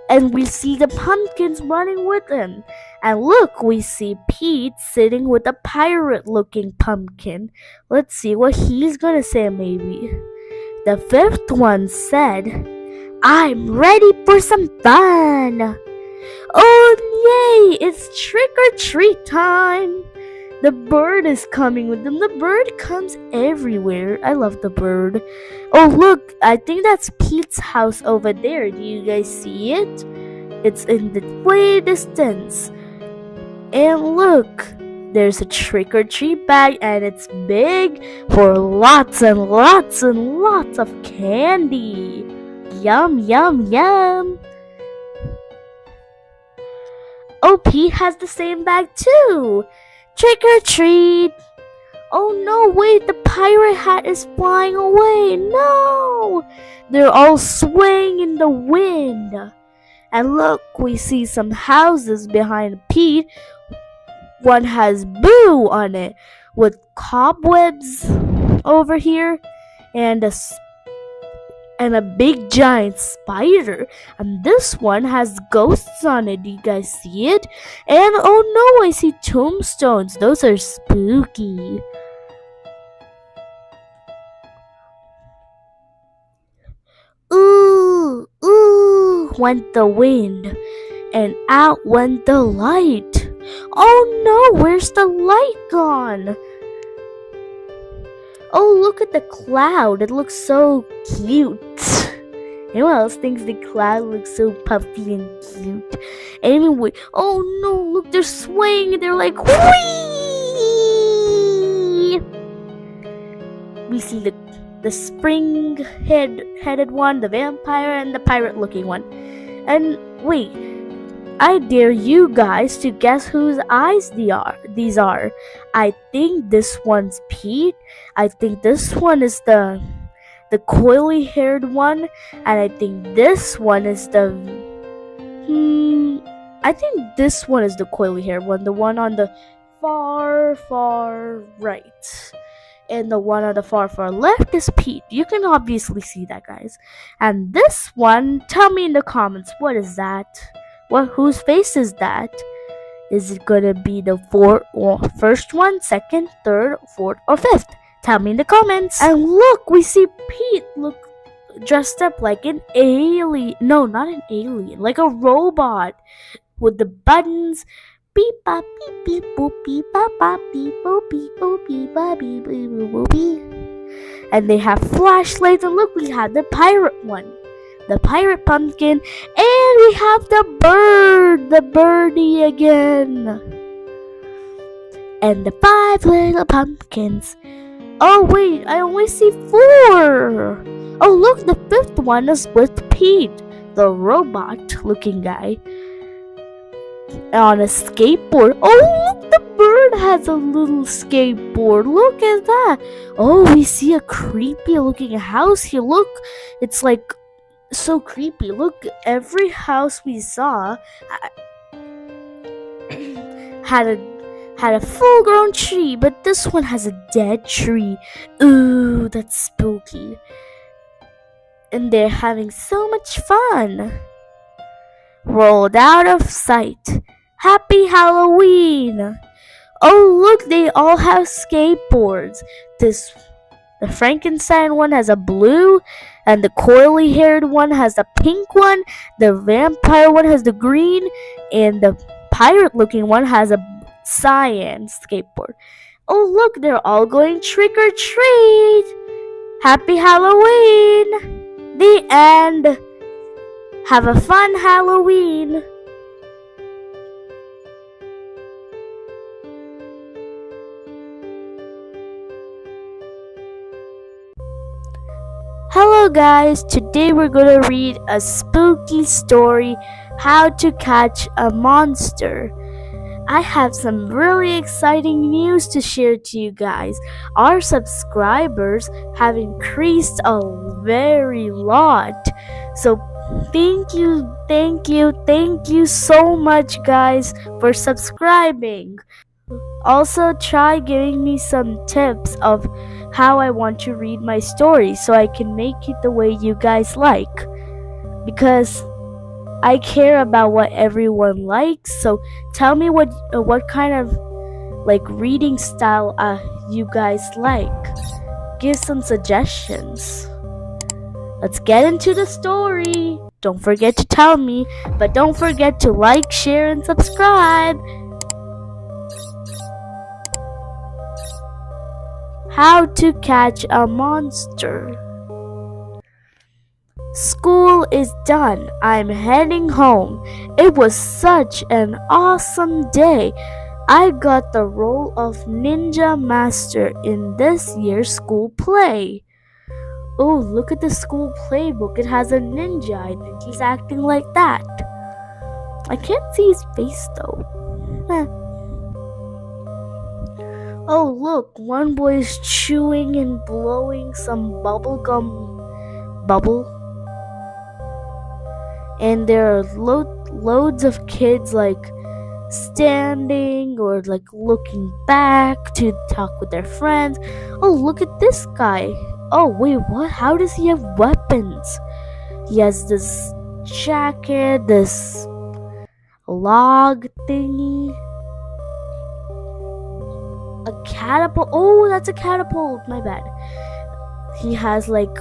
and we see the pumpkins running with him. And look, we see Pete sitting with a pirate-looking pumpkin. Let's see what he's gonna say maybe. The fifth one said, "I'm ready for some fun." Oh yay, it's trick-or-treat time. The bird is coming with them. The bird comes everywhere. I love the bird. Oh look, I think that's Pete's house over there. Do you guys see it? It's in the way distance. And look, there's a trick-or-treat bag, and it's big for lots and lots and lots of candy. Yum, yum, yum. Oh, Pete has the same bag too. Trick or treat. Oh no, wait, the pirate hat is flying away. No! They're all swaying in the wind. And look, we see some houses behind Pete. One has Boo on it. with cobwebs over here, and a big giant spider. And this one has ghosts on it. Do you guys see it? And oh no, I see tombstones. Those are spooky. Ooh, ooh, went the wind, and out went the light. Oh no, where's the light gone? Oh, look at the cloud. It looks so cute. Anyone else thinks the cloud looks so puffy and cute? Anyway, oh no, look, they're swaying. They're like, whee! We see the spring-headed one, the vampire, and the pirate-looking one. And wait, I dare you guys to guess whose eyes these are. I think this one's Pete. I think this one is the coily-haired one, and I think this one is the I think this one is the coily-haired one, the one on the far right. And the one on the far left is Pete. You can obviously see that, guys. And this one, tell me in the comments, what is that? Whose face is that? Is it gonna be the first one, second, third, fourth, or fifth? Tell me in the comments. And look, we see Pete dressed up like an alien. No, not an alien, like a robot with the buttons. Beep bop beep beep boop beep bop bop beep boop beep boop beep bop beep beep boop boop beep. And they have flashlights, and look, we have the pirate one, the pirate pumpkin, and we have the birdie again, and the 5 little pumpkins. Oh wait, I only see 4. Oh look, the 5th one is with Pete, the robot-looking guy, on a skateboard. Oh look, the bird has a little skateboard. Look at that. Oh, we see a creepy looking house here. Look, it's like so creepy. Look, every house we saw had a full-grown tree, but this one has a dead tree. Ooh, that's spooky. And they're having so much fun. Rolled out of sight. Happy Halloween! Oh look, they all have skateboards. The Frankenstein one has a blue, and the coily-haired one has a pink one, the vampire one has the green, and the pirate-looking one has a cyan skateboard. Oh look, they're all going trick-or-treat! Happy Halloween! The end! Have a fun Halloween! Hello guys, today we're gonna read a spooky story, How to Catch a Monster. I have some really exciting news to share to you guys. Our subscribers have increased a very lot. So thank you so much, guys, for subscribing. Also, try giving me some tips of how I want to read my story so I can make it the way you guys like. Because I care about what everyone likes, so tell me what kind of reading style you guys like. Give some suggestions. Let's get into the story. Don't forget to tell me, but don't forget to like, share, and subscribe. How to Catch a Monster. School is done. I'm heading home. It was such an awesome day. I got the role of Ninja Master in this year's school play. Oh, look at the school playbook. It has a ninja. I think he's acting like that. I can't see his face though. Oh, look, one boy is chewing and blowing some bubblegum bubble. And there are loads of kids standing or like looking back to talk with their friends. Oh, look at this guy. Oh, wait, what? How does he have weapons? He has this jacket, this log thingy, a catapult. Oh, that's a catapult. My bad. He has like,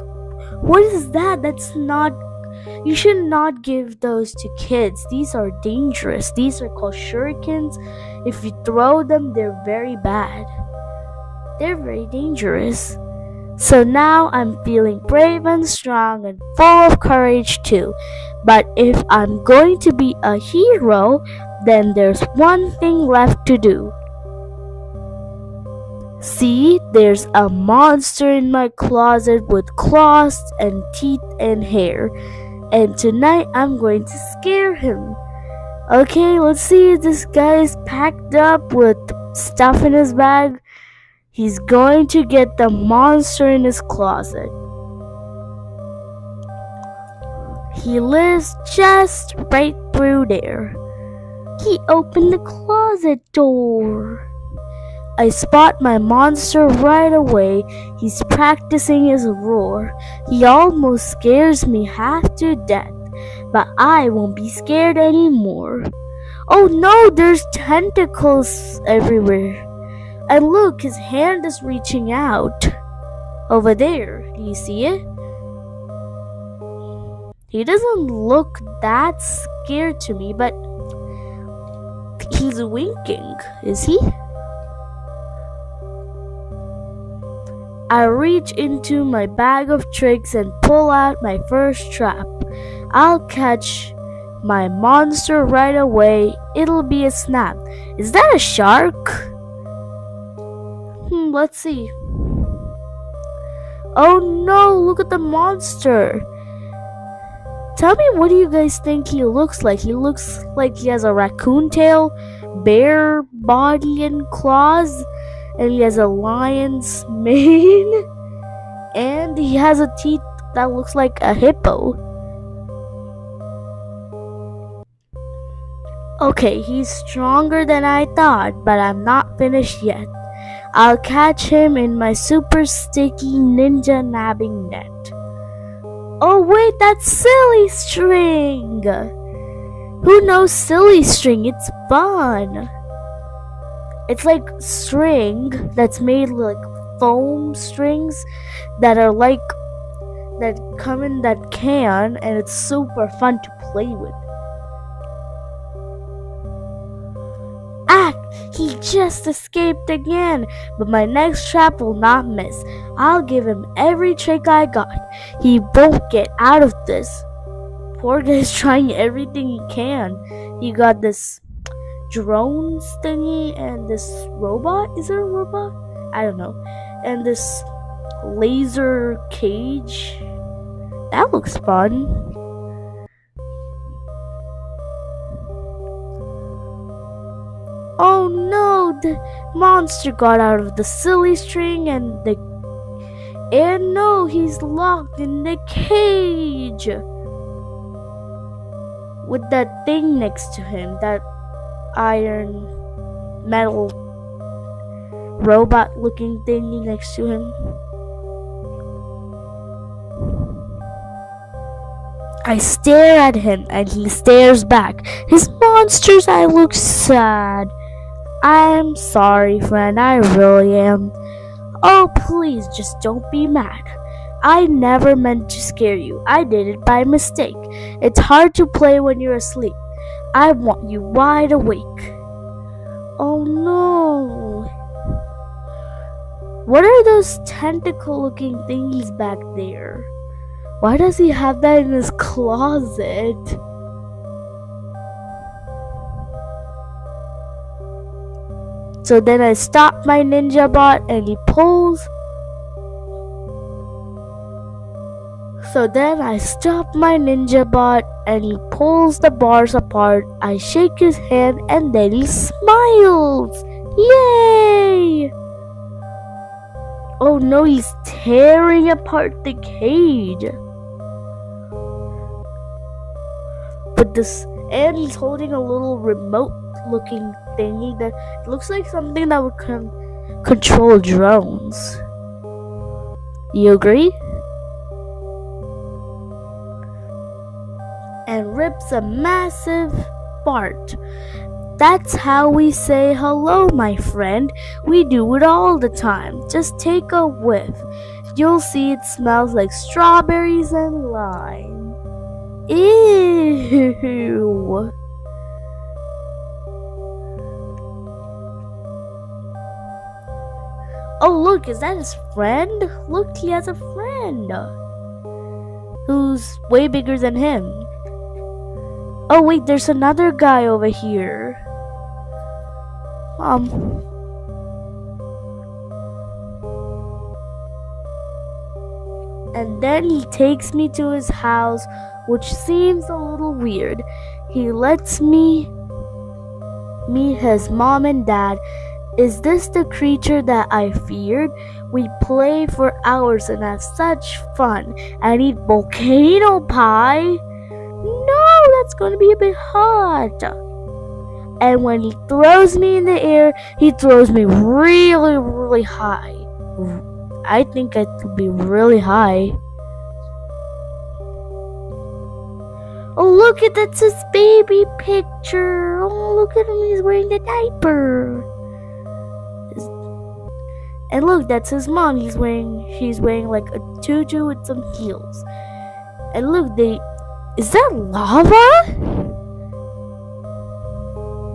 what is that? That's not. You should not give those to kids. These are dangerous. These are called shurikens. If you throw them, they're very bad. They're very dangerous. So now I'm feeling brave and strong and full of courage too. But if I'm going to be a hero, then there's one thing left to do. See, there's a monster in my closet with claws and teeth and hair. And tonight I'm going to scare him. Okay, let's see. This guy is packed up with stuff in his bag. He's going to get the monster in his closet. He lives just right through there. He opened the closet door. I spot my monster right away. He's practicing his roar. He almost scares me half to death, but I won't be scared anymore. Oh no, there's tentacles everywhere. And look, his hand is reaching out. Over there, do you see it? He doesn't look that scared to me, but he's winking, is he? I reach into my bag of tricks and pull out my first trap. I'll catch my monster right away. It'll be a snap. Is that a shark? Let's see. Oh no, look at the monster. Tell me, what do you guys think he looks like? He looks like he has a raccoon tail, bear body and claws, and he has a lion's mane, and he has a teeth that looks like a hippo. Okay, he's stronger than I thought, but I'm not finished yet. I'll catch him in my super sticky ninja nabbing net. Oh wait, that's silly string! Who knows silly string? It's fun! It's like string that's made like foam strings that are like, that come in that can, and it's super fun to play with. He just escaped again, but my next trap will not miss. I'll give him every trick I got. He won't get out of this. Poor guy's trying everything he can. He got this drone thingy and this robot. Is it a robot? I don't know. And this laser cage. That looks fun. Oh no, the monster got out of the silly string and no, he's locked in the cage with that thing next to him, that iron metal robot looking thingy next to him. I stare at him and he stares back. His monster's eye looks sad. I'm sorry, friend, I really am. Oh, please, just don't be mad. I never meant to scare you. I did it by mistake. It's hard to play when you're asleep. I want you wide awake. Oh no. What are those tentacle-looking thingies back there? Why does he have that in his closet? So then I stop my ninja bot and he pulls. So then I stop my ninja bot and he pulls the bars apart. I shake his hand and then he smiles. Yay! Oh no, he's tearing apart the cage. But this, and he's holding a little remote looking thingy that looks like something that would control drones. You agree? And rips a massive fart. That's how we say hello, my friend. We do it all the time. Just take a whiff. You'll see it smells like strawberries and lime. Ew. Oh, look, is that his friend? Look, he has a friend who's way bigger than him. Oh, wait, there's another guy over here. And then he takes me to his house, which seems a little weird. He lets me meet his mom and dad. Is this the creature that I feared? We play for hours and have such fun and eat volcano pie. No, that's going to be a bit hot. And when he throws me in the air, he throws me really, really high. I think it could be really high. Oh, look at that's his baby picture. Oh, look at him, he's wearing the diaper. And look, that's his mom. She's wearing like a tutu with some heels. And look, is that lava?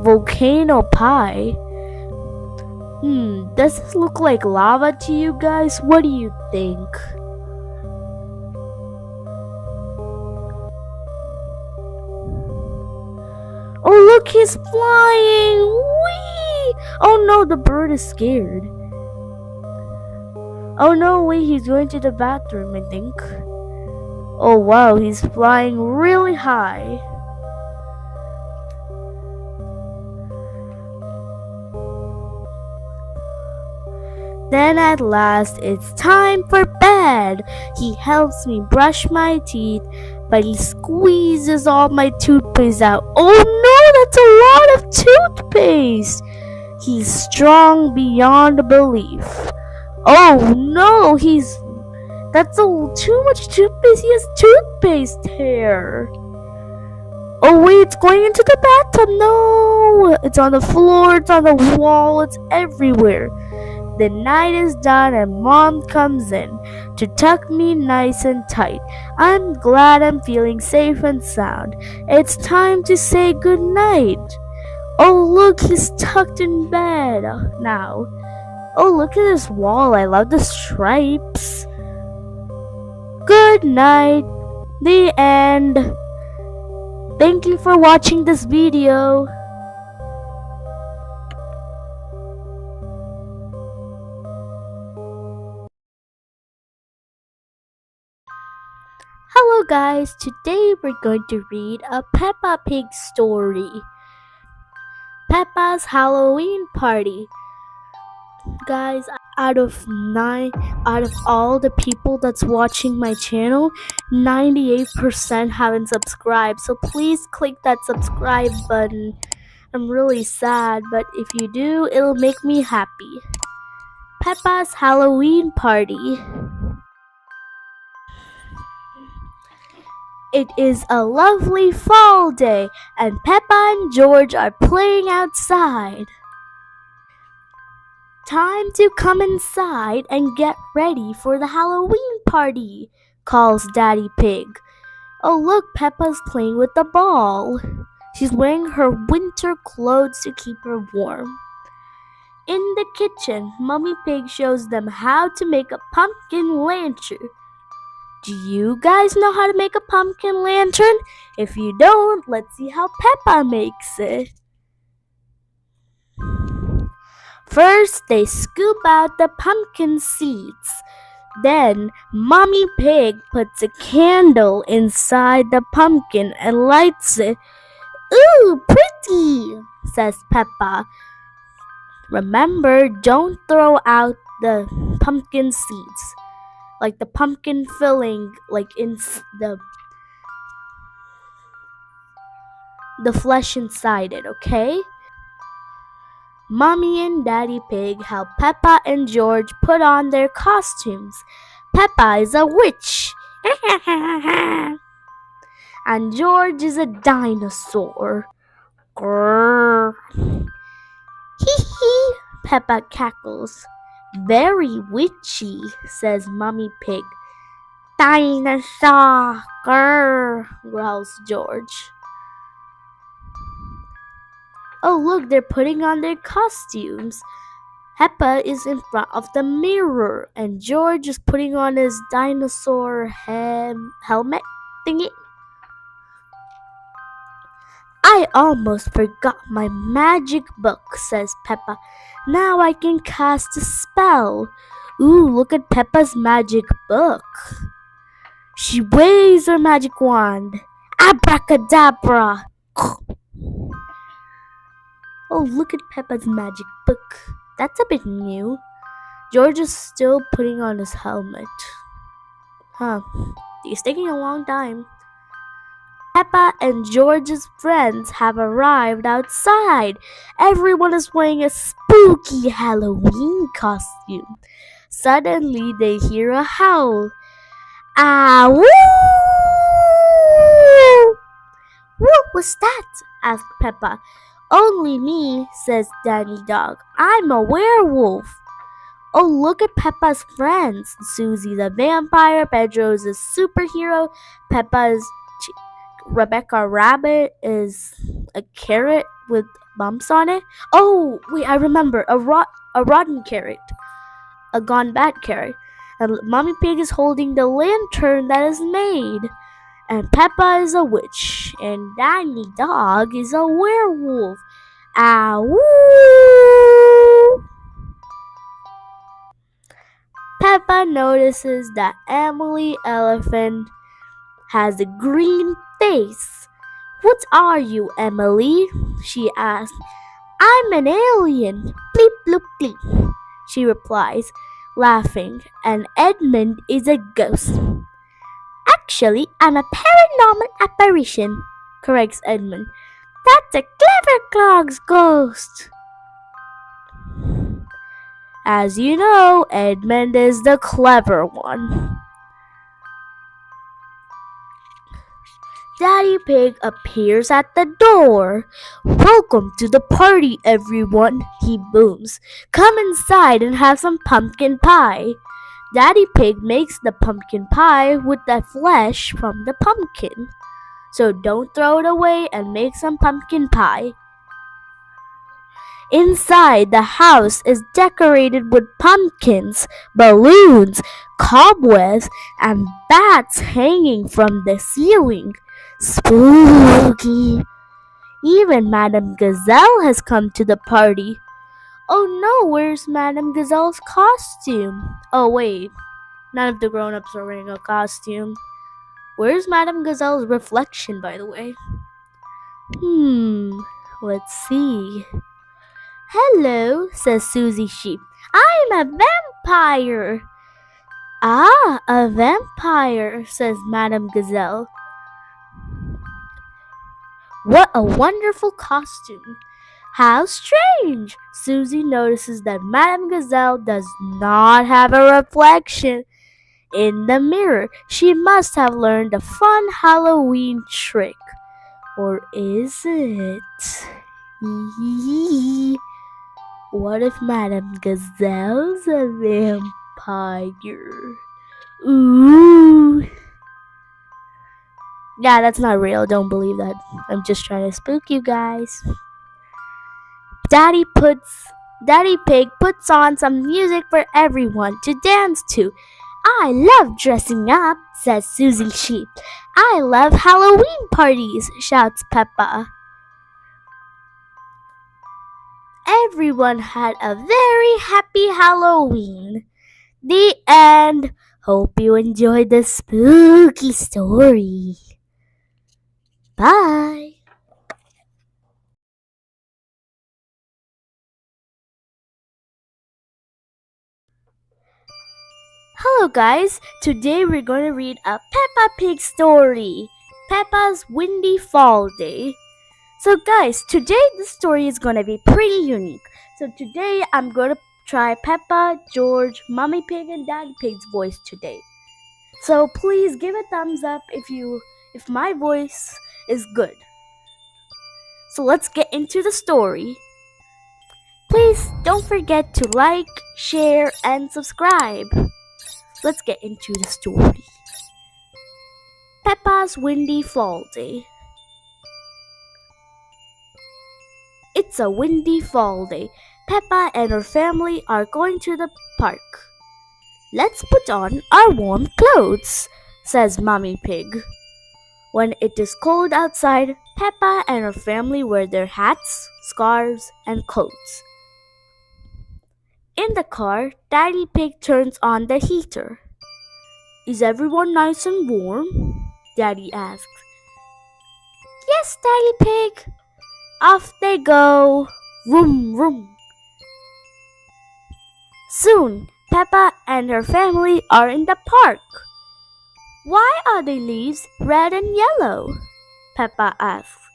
Volcano pie. Does this look like lava to you guys? What do you think? Oh, look, he's flying! Whee! Oh no, the bird is scared. Oh no, wait, he's going to the bathroom, I think. Oh wow, he's flying really high. Then at last, it's time for bed. He helps me brush my teeth, but he squeezes all my toothpaste out. Oh no, that's a lot of toothpaste. He's strong beyond belief. Oh no, that's too much toothpaste. He has toothpaste hair. Oh wait, it's going into the bathtub. No, it's on the floor, it's on the wall, it's everywhere. The night is done and Mom comes in to tuck me nice and tight. I'm glad I'm feeling safe and sound. It's time to say good night. Oh look, he's tucked in bed now. Oh, look at this wall. I love the stripes. Good night. The end. Thank you for watching this video. Hello guys, today we're going to read a Peppa Pig story. Peppa's Halloween Party. Guys, out of all the people that's watching my channel, 98% haven't subscribed, so please click that subscribe button. I'm really sad, but if you do, it'll make me happy. Peppa's Halloween Party. It is a lovely fall day, and Peppa and George are playing outside. Time to come inside and get ready for the Halloween party, calls Daddy Pig. Oh look, Peppa's playing with the ball. She's wearing her winter clothes to keep her warm. In the kitchen, Mummy Pig shows them how to make a pumpkin lantern. Do you guys know how to make a pumpkin lantern? If you don't, let's see how Peppa makes it. First, they scoop out the pumpkin seeds. Then, Mommy Pig puts a candle inside the pumpkin and lights it. Ooh, pretty, says Peppa. Remember, don't throw out the pumpkin seeds. Like the pumpkin filling, like in the flesh inside it, okay? Mommy and Daddy Pig help Peppa and George put on their costumes. Peppa is a witch. And George is a dinosaur. Grrr. Hee hee, Peppa cackles. Very witchy, says Mummy Pig. Dinosaur, grrr, growls George. Oh, look, they're putting on their costumes. Peppa is in front of the mirror, and George is putting on his dinosaur helmet thingy. I almost forgot my magic book, says Peppa. Now I can cast a spell. Ooh, look at Peppa's magic book. She waves her magic wand. Abracadabra! Oh, look at Peppa's magic book. That's a bit new. George is still putting on his helmet. It's taking a long time. Peppa and George's friends have arrived outside. Everyone is wearing a spooky Halloween costume. Suddenly, they hear a howl. Ah, woo! What was that? Asked Peppa. Only me, says Danny Dog. I'm a werewolf. Oh, look at Peppa's friends. Susie's a vampire, Pedro's a superhero, Rebecca Rabbit is a carrot with bumps on it. Oh, wait, I remember. A rotten carrot. A gone bad carrot. And Mommy Pig is holding the lantern that is made. And Peppa is a witch. And Danny Dog is a werewolf. Ah, woo! Peppa notices that Emily Elephant has a green face. What are you, Emily? She asks. I'm an alien. Bleep bloop bleep, she replies, laughing, and Edmund is a ghost. Actually, I'm a paranormal apparition, corrects Edmund. That's a clever clog's ghost. As you know, Edmund is the clever one. Daddy Pig appears at the door. Welcome to the party, everyone, he booms. Come inside and have some pumpkin pie. Daddy Pig makes the pumpkin pie with the flesh from the pumpkin. So don't throw it away and make some pumpkin pie. Inside, the house is decorated with pumpkins, balloons, cobwebs, and bats hanging from the ceiling. Spooky! Even Madame Gazelle has come to the party. Oh no, where's Madame Gazelle's costume? Oh wait, none of the grown-ups are wearing a costume. Where's Madame Gazelle's reflection, by the way? Let's see. Hello, says Susie Sheep. I'm a vampire. Ah, a vampire, says Madame Gazelle. What a wonderful costume. How strange! Susie notices that Madame Gazelle does not have a reflection in the mirror. She must have learned a fun Halloween trick. Or is it? What if Madame Gazelle's a vampire? Ooh. Yeah, that's not real. Don't believe that. I'm just trying to spook you guys. Daddy Pig puts on some music for everyone to dance to. I love dressing up, says Susie Sheep. I love Halloween parties, shouts Peppa. Everyone had a very happy Halloween. The end. Hope you enjoyed the spooky story. Bye. Hello guys, today we're going to read a Peppa Pig story, Peppa's Windy Fall Day. So guys, today the story is gonna be pretty unique. So today I'm gonna try Peppa, George, Mommy Pig, and Daddy Pig's voice today. So please give a thumbs up if my voice is good. So let's get into the story. Please don't forget to like, share, and subscribe. Let's get into the story. Peppa's windy fall day. It's a windy fall day. Peppa and her family are going to the park. Let's put on our warm clothes, says Mommy Pig. When it is cold outside, Peppa and her family wear their hats, scarves, and coats. In the car, Daddy Pig turns on the heater. Is everyone nice and warm? Daddy asks. Yes, Daddy Pig. Off they go. Vroom, vroom. Soon, Peppa and her family are in the park. Why are the leaves red and yellow? Peppa asks.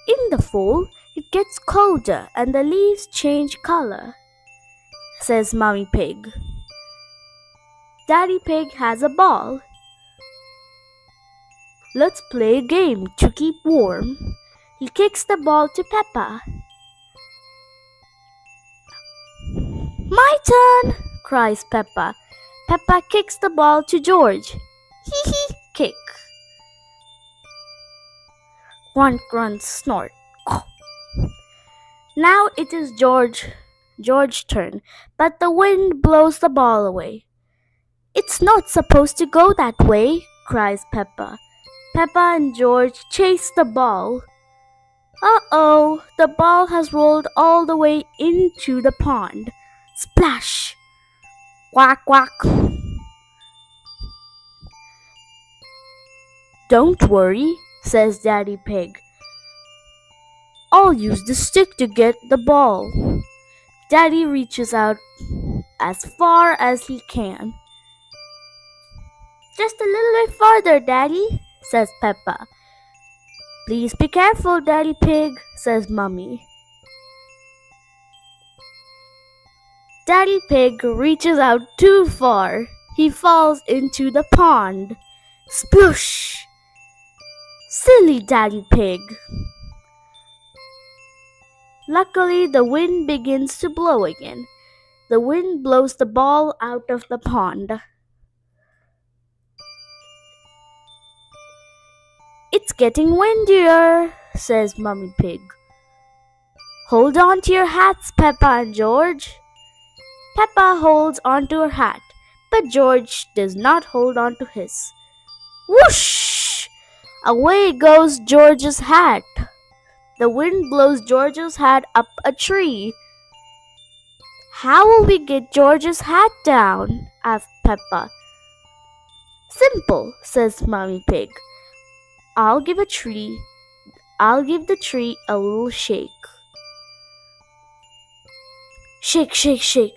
In the fall, it gets colder and the leaves change color, says Mommy Pig. Daddy Pig has a ball. Let's play a game to keep warm. He kicks the ball to Peppa. My turn, cries Peppa. Peppa kicks the ball to George. Hee hee, kick. Grunt, grunt, snort. Now it is George's turn, but the wind blows the ball away. It's not supposed to go that way, cries Peppa. Peppa and George chase the ball. Uh-oh, the ball has rolled all the way into the pond. Splash! Quack, quack. Don't worry, says Daddy Pig. I'll use the stick to get the ball. Daddy reaches out as far as he can. Just a little bit farther, Daddy, says Peppa. Please be careful, Daddy Pig, says Mummy. Daddy Pig reaches out too far. He falls into the pond. Sploosh! Silly Daddy Pig. Luckily, the wind begins to blow again. The wind blows the ball out of the pond. It's getting windier, says Mommy Pig. Hold on to your hats, Peppa and George. Peppa holds onto her hat, but George does not hold on to his. Whoosh! Away goes George's hat. The wind blows George's hat up a tree. How will we get George's hat down? Asks Peppa. Simple, says Mommy Pig. I'll give the tree a little shake. Shake, shake, shake.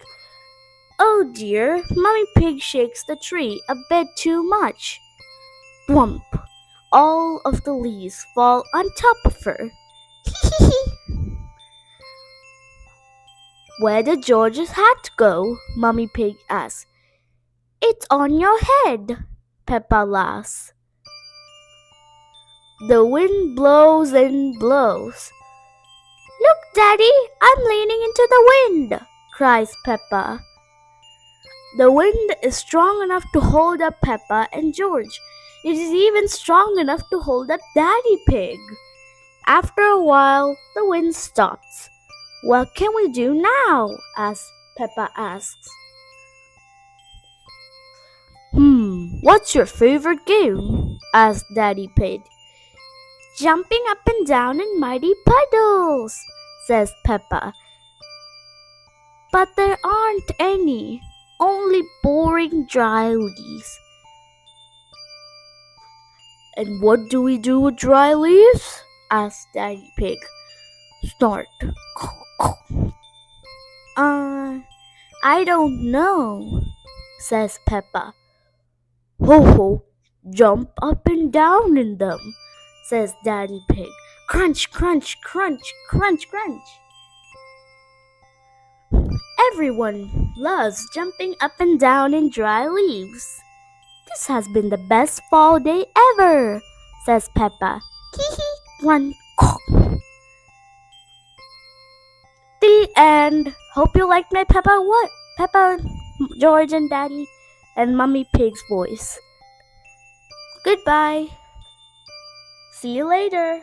Oh dear, Mommy Pig shakes the tree a bit too much. Thwump! All of the leaves fall on top of her. Where did George's hat go? Mommy Pig asks. It's on your head, Peppa laughs. The wind blows and blows. Look, Daddy, I'm leaning into the wind, cries Peppa. The wind is strong enough to hold up Peppa and George. It is even strong enough to hold up Daddy Pig. After a while, the wind stops. What can we do now? Peppa asks. What's your favorite game? Asked Daddy Pig. Jumping up and down in muddy puddles, says Peppa. But there aren't any, only boring dry leaves. And what do we do with dry leaves? Asked Daddy Pig. Snort. I don't know, says Peppa. Ho ho, jump up and down in them, says Daddy Pig. Crunch, crunch, crunch, crunch, crunch. Everyone loves jumping up and down in dry leaves. This has been the best fall day ever, says Peppa. Hee one. The end. Hope you liked my Peppa, George and Daddy and Mummy Pig's voice. Goodbye. See you later.